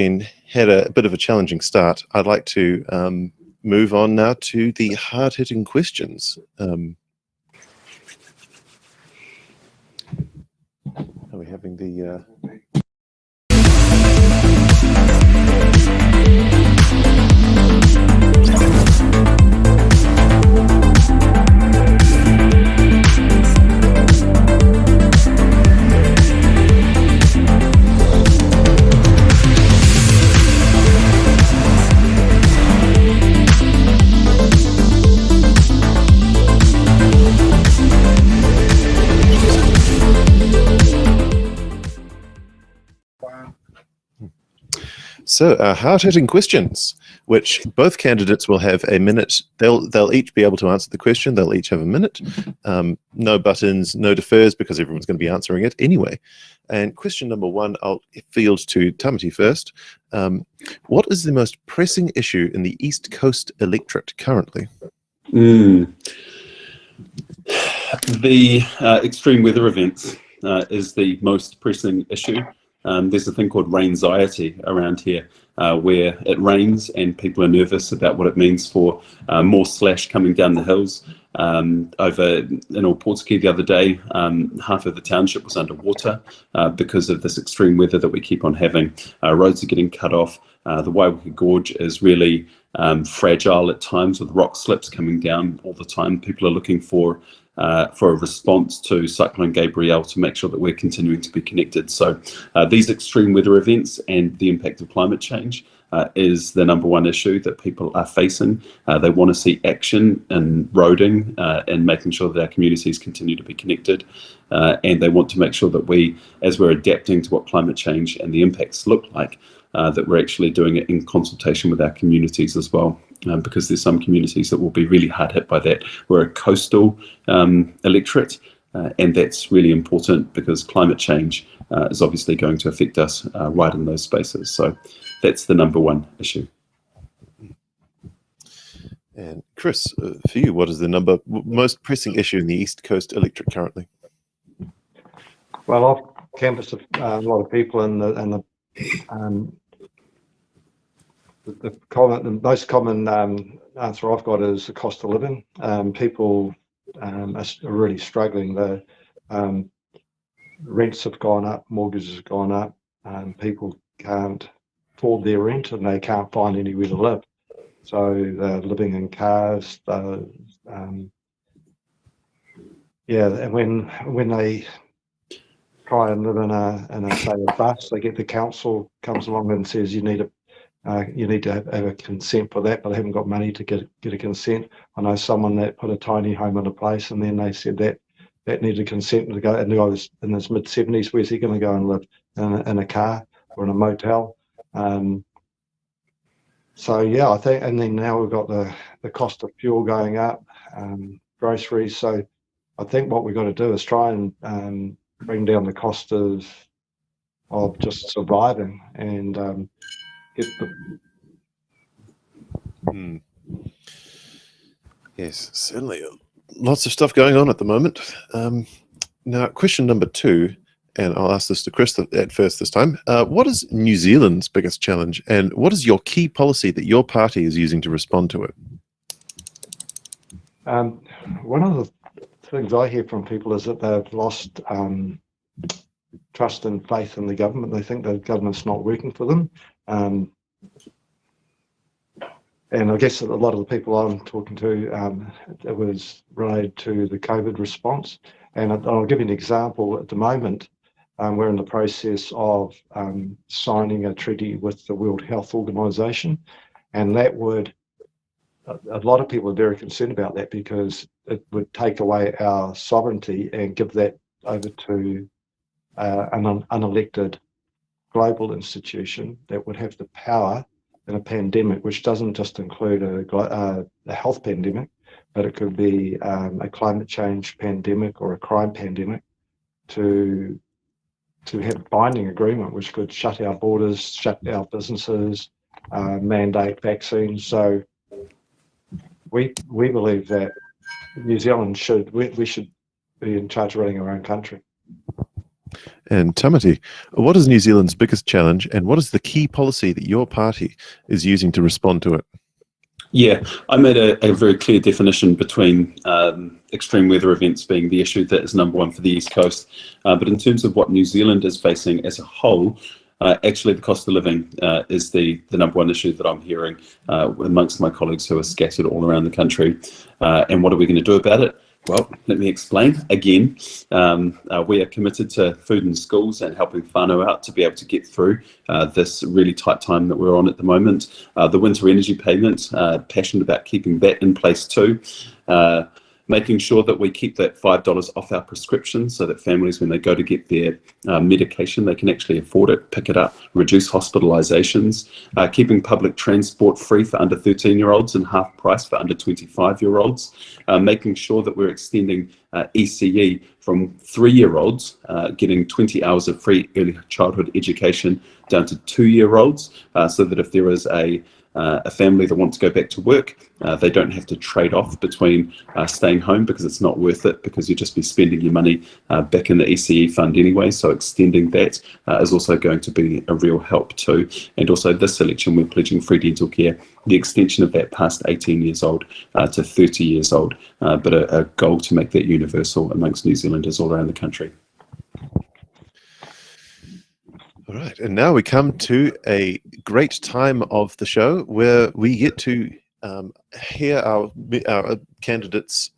had a bit of a challenging start, I'd like to move on now to the hard-hitting questions. Are we having the... So, hard-hitting questions, which both candidates will have a minute. They'll each be able to answer the question. They'll each have a minute. No buttons, no defers, because everyone's going to be answering it anyway. And question number one, I'll field to Tāmati first. What is the most pressing issue in the East Coast electorate currently?
The extreme weather events is the most pressing issue. There's a thing called rainxiety around here, where it rains and people are nervous about what it means for more slash coming down the hills. Over in Aotearoa the other day, half of the township was underwater because of this extreme weather that we keep on having. Roads are getting cut off. The Waiwaka Gorge is really fragile at times, with rock slips coming down all the time. People are looking for for a response to Cyclone Gabrielle to make sure that we're continuing to be connected. So these extreme weather events and the impact of climate change is the number one issue that people are facing. They want to see action in roading and making sure that our communities continue to be connected. And they want to make sure that we, as we're adapting to what climate change and the impacts look like, that we're actually doing it in consultation with our communities as well. Because there's some communities that will be really hard hit by that. We're a coastal electorate, and that's really important because climate change is obviously going to affect us right in those spaces. So that's the number one issue.
And Chris, for you, what is the most pressing issue in the East Coast electorate currently?
Well, I've canvassed a lot of people, and the most common answer I've got is the cost of living. People are really struggling. The rents have gone up, mortgages have gone up, people can't afford their rent and they can't find anywhere to live. So they're living in cars. And when they try and live in a say a bus, they get the council comes along and says you need to have a consent for that, but they haven't got money to get a consent. I know someone that put a tiny home in a place, and then they said that needed consent to go, and the guy was in his mid-70s. Where's he going to go and live in a car or in a motel? So yeah, I think, and then now we've got the cost of fuel going up, groceries. So I think what we've got to do is try and bring down the cost of just surviving and
Yes, certainly. Lots of stuff going on at the moment. Now, question number 2, and I'll ask this to Chris at first this time. What is New Zealand's biggest challenge, and what is your key policy that your party is using to respond to it?
One of the things I hear from people is that they've lost trust and faith in the government. They think the government's not working for them. And I guess a lot of the people I'm talking to, it was related to the COVID response. And I'll give you an example. At the moment, we're in the process of signing a treaty with the World Health Organization. And that would, a lot of people are very concerned about that because it would take away our sovereignty and give that over to an unelected global institution that would have the power in a pandemic, which doesn't just include a health pandemic, but it could be a climate change pandemic or a crime pandemic, to have a binding agreement which could shut our borders, shut our businesses, mandate vaccines. So we believe that New Zealand we should be in charge of running our own country.
And Tāmati, what is New Zealand's biggest challenge, and what is the key policy that your party is using to respond to it?
Yeah, I made a very clear definition between extreme weather events being the issue that is number one for the East Coast. But in terms of what New Zealand is facing as a whole, actually the cost of living is the number one issue that I'm hearing amongst my colleagues who are scattered all around the country. And what are we going to do about it? Well, let me explain again. We are committed to food in schools and helping whānau out to be able to get through this really tight time that we're on at the moment. The winter energy payment, passionate about keeping that in place too. Making sure that we keep that $5 off our prescriptions so that families, when they go to get their medication, they can actually afford it, pick it up, reduce hospitalizations, keeping public transport free for under 13-year-olds and half price for under 25-year-olds, making sure that we're extending ECE from 3-year-olds, getting 20 hours of free early childhood education down to 2-year-olds, so that if there is a family that wants to go back to work, they don't have to trade off between staying home because it's not worth it, because you'd just be spending your money back in the ECE fund anyway. So extending that is also going to be a real help too. And also this election, we're pledging free dental care, the extension of that past 18 years old to 30 years old, but a goal to make that universal amongst New Zealanders all around the country.
All right, and now we come to a great time of the show where we get to hear our candidates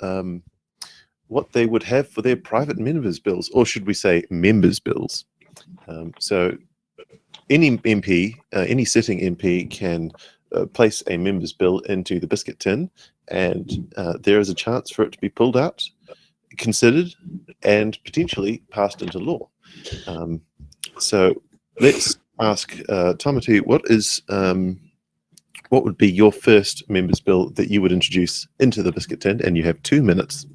what they would have for their private members' bills, or should we say members' bills. So any MP, any sitting MP can place a member's bill into the biscuit tin, and there is a chance for it to be pulled out, considered, and potentially passed into law. So let's ask Tāmati, what would be your first member's bill that you would introduce into the biscuit tin? And you have 2 minutes.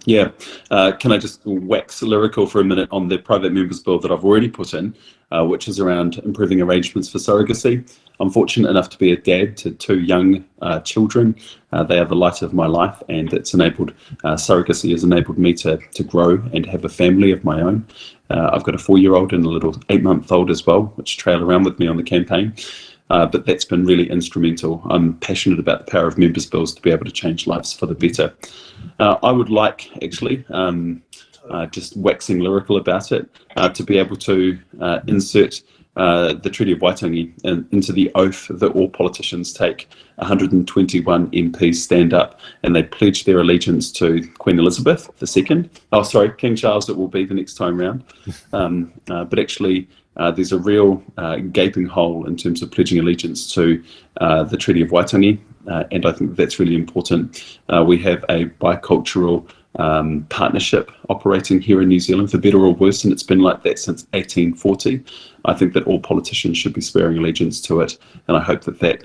Yeah, can I just wax lyrical for a minute on the private members bill that I've already put in, which is around improving arrangements for surrogacy. I'm fortunate enough to be a dad to 2 young children. They are the light of my life, and it's enabled, surrogacy has enabled me to grow and have a family of my own. I've got a 4-year-old and a little 8-month-old as well, which trail around with me on the campaign. But that's been really instrumental. I'm passionate about the power of members' bills to be able to change lives for the better. I would like, actually, just waxing lyrical about it, to be able to insert the Treaty of Waitangi into the oath that all politicians take. 121 MPs stand up and they pledge their allegiance to Queen Elizabeth II. Oh, sorry, King Charles it will be the next time round. But actually, there's a real gaping hole in terms of pledging allegiance to the Treaty of Waitangi, and I think that's really important. We have a bicultural partnership operating here in New Zealand, for better or worse, and it's been like that since 1840. I think that all politicians should be swearing allegiance to it, and I hope that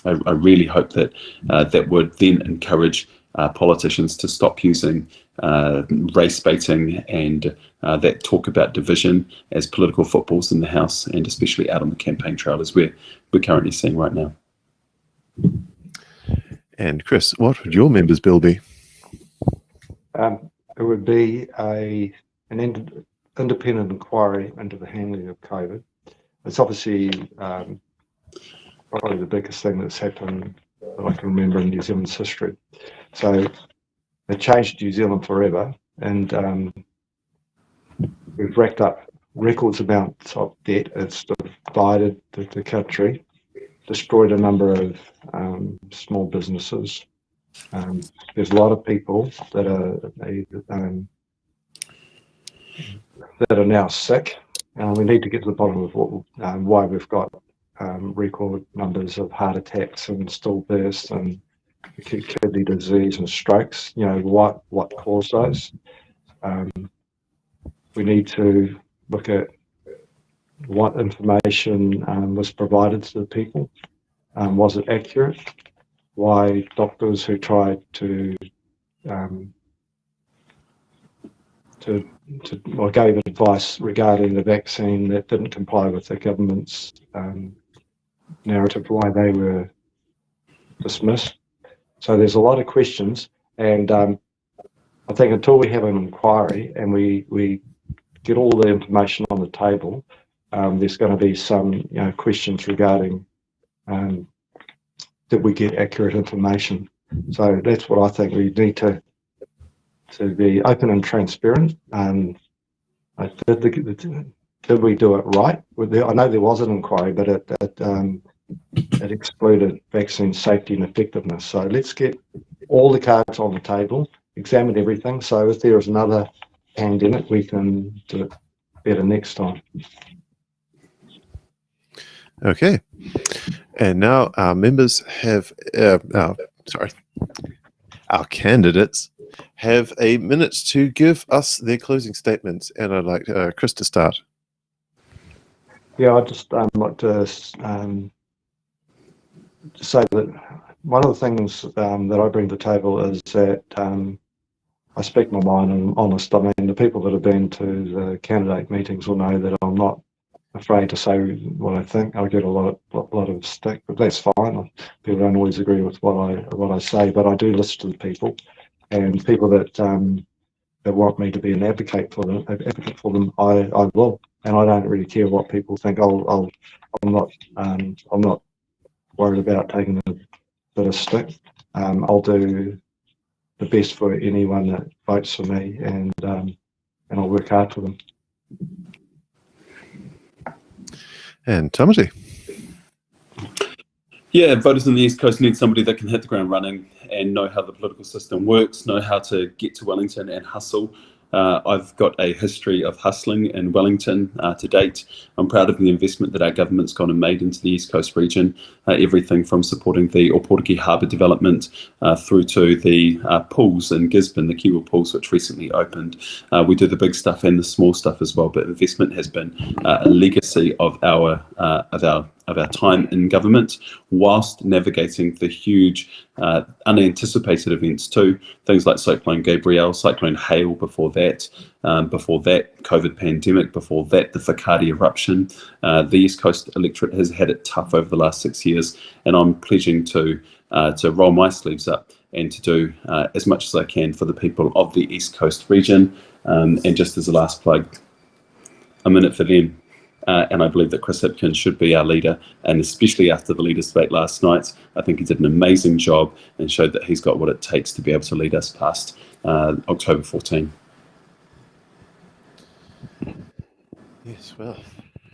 I really hope that that would then encourage politicians to stop using race baiting and that talk about division as political footballs in the House, and especially out on the campaign trail as we're currently seeing right now.
And Chris, what would your members' bill be?
It would be an independent inquiry into the handling of COVID. It's obviously probably the biggest thing that's happened that I can remember in New Zealand's history. So it changed New Zealand forever, and we've racked up records amounts of debt. It's divided the country, destroyed a number of small businesses. There's a lot of people that are now sick. We need to get to the bottom of why we've got record numbers of heart attacks and stillbirths and kidney disease and strokes. You know, what caused those. We need to look at what information was provided to the people. Was it accurate? Why doctors who tried to or gave advice regarding the vaccine that didn't comply with the government's narrative, why they were dismissed. So there's a lot of questions, and I think until we have an inquiry and we get all the information on the table, there's going to be some questions regarding did we get accurate information. So that's what I think we need to be open and transparent. Did we do it right? I know there was an inquiry, but it excluded vaccine safety and effectiveness. So let's get all the cards on the table, examine everything. So if there is another pandemic, we can do it better next time.
Okay. And now our members have, our candidates have a minute to give us their closing statements. And I'd like Chris to start.
Yeah, I'd just like to say that one of the things that I bring to the table is that I speak my mind and I'm honest. I mean, the people that have been to the candidate meetings will know that I'm not afraid to say what I think. I get a lot of stick, but that's fine. People don't always agree with what I say, but I do listen to the people, and people that want me to be an advocate for them, I will, and I don't really care what people think. I'm not worried about taking a bit of stick. I'll do the best for anyone that votes for me, and I'll work hard for them.
And Tāmati.
Yeah, voters in the East Coast need somebody that can hit the ground running and know how the political system works, know how to get to Wellington and hustle. I've got a history of hustling in Wellington to date. I'm proud of the investment that our government's gone and made into the East Coast region, everything from supporting the Ōpōtiki Harbour development through to the pools in Gisborne, the Kiwa pools, which recently opened. We do the big stuff and the small stuff as well, but investment has been a legacy of our time in government, whilst navigating the huge unanticipated events too, things like Cyclone Gabrielle, Cyclone Howe before that COVID pandemic, before that the Whakaari eruption. The East Coast electorate has had it tough over the last 6 years, and I'm pledging to roll my sleeves up and to do as much as I can for the people of the East Coast region. And just as a last plug, I'm in it for them. And I believe that Chris Hipkins should be our leader, and especially after the leaders' debate last night, I think he did an amazing job and showed that he's got what it takes to be able to lead us past October 14.
Yes, well,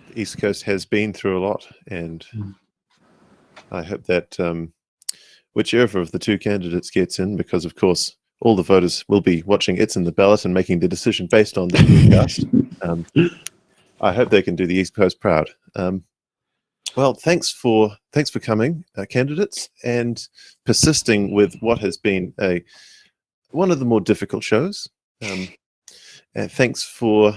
the East Coast has been through a lot, and I hope that whichever of the two candidates gets in, because of course all the voters will be watching It's in the Ballot and making the decision based on the broadcast. I hope they can do the East Coast proud. Well, thanks for coming, candidates, and persisting with what has been one of the more difficult shows. And thanks for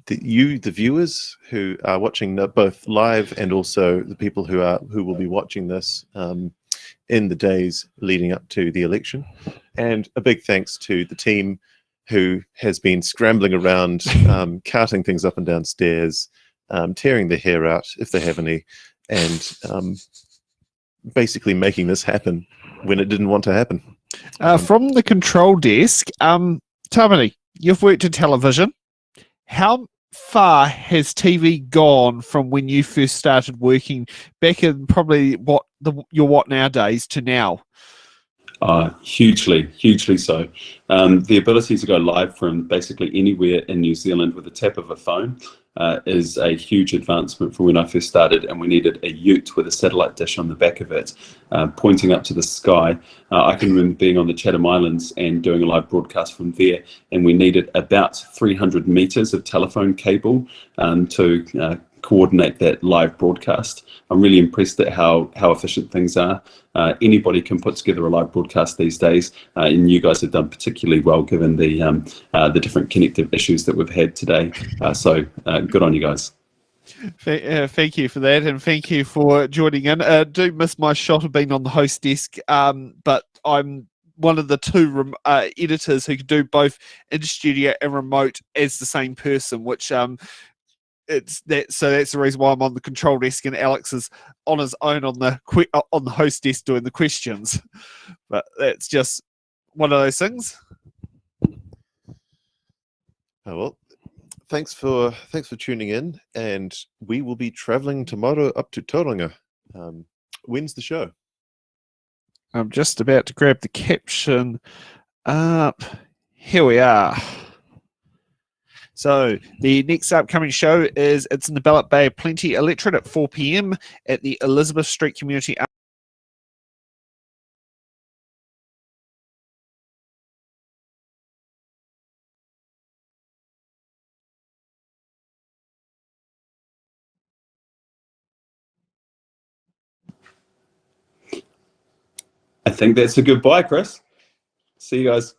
the viewers who are watching both live, and also the people who will be watching this in the days leading up to the election. And a big thanks to the team who has been scrambling around, carting things up and down stairs, tearing their hair out if they have any, and basically making this happen when it didn't want to happen.
From the control desk, Tāmati, you've worked in television. How far has TV gone from when you first started working back in probably what nowadays to now?
Hugely so. The ability to go live from basically anywhere in New Zealand with a tap of a phone is a huge advancement from when I first started, and we needed a ute with a satellite dish on the back of it, pointing up to the sky. I can remember being on the Chatham Islands and doing a live broadcast from there, and we needed about 300 meters of telephone cable to coordinate that live broadcast. I'm really impressed at how efficient things are. Anybody can put together a live broadcast these days, and you guys have done particularly well given the different connective issues that we've had today. So good on you guys.
Thank you for that, and thank you for joining in. Do miss my shot of being on the host desk, but I'm one of the two editors who can do both in studio and remote as the same person, which so that's the reason why I'm on the control desk, and Alex is on his own on the host desk doing the questions. But that's just one of those things.
Oh, well, thanks for tuning in, and we will be traveling tomorrow up to Tauranga. When's the show?
I'm just about to grab the caption up. Here we are. So the next upcoming show is It's in the Ballot Bay of Plenty Electorate at 4 p.m. at the Elizabeth Street Community.
I think that's a goodbye, Chris. See you guys.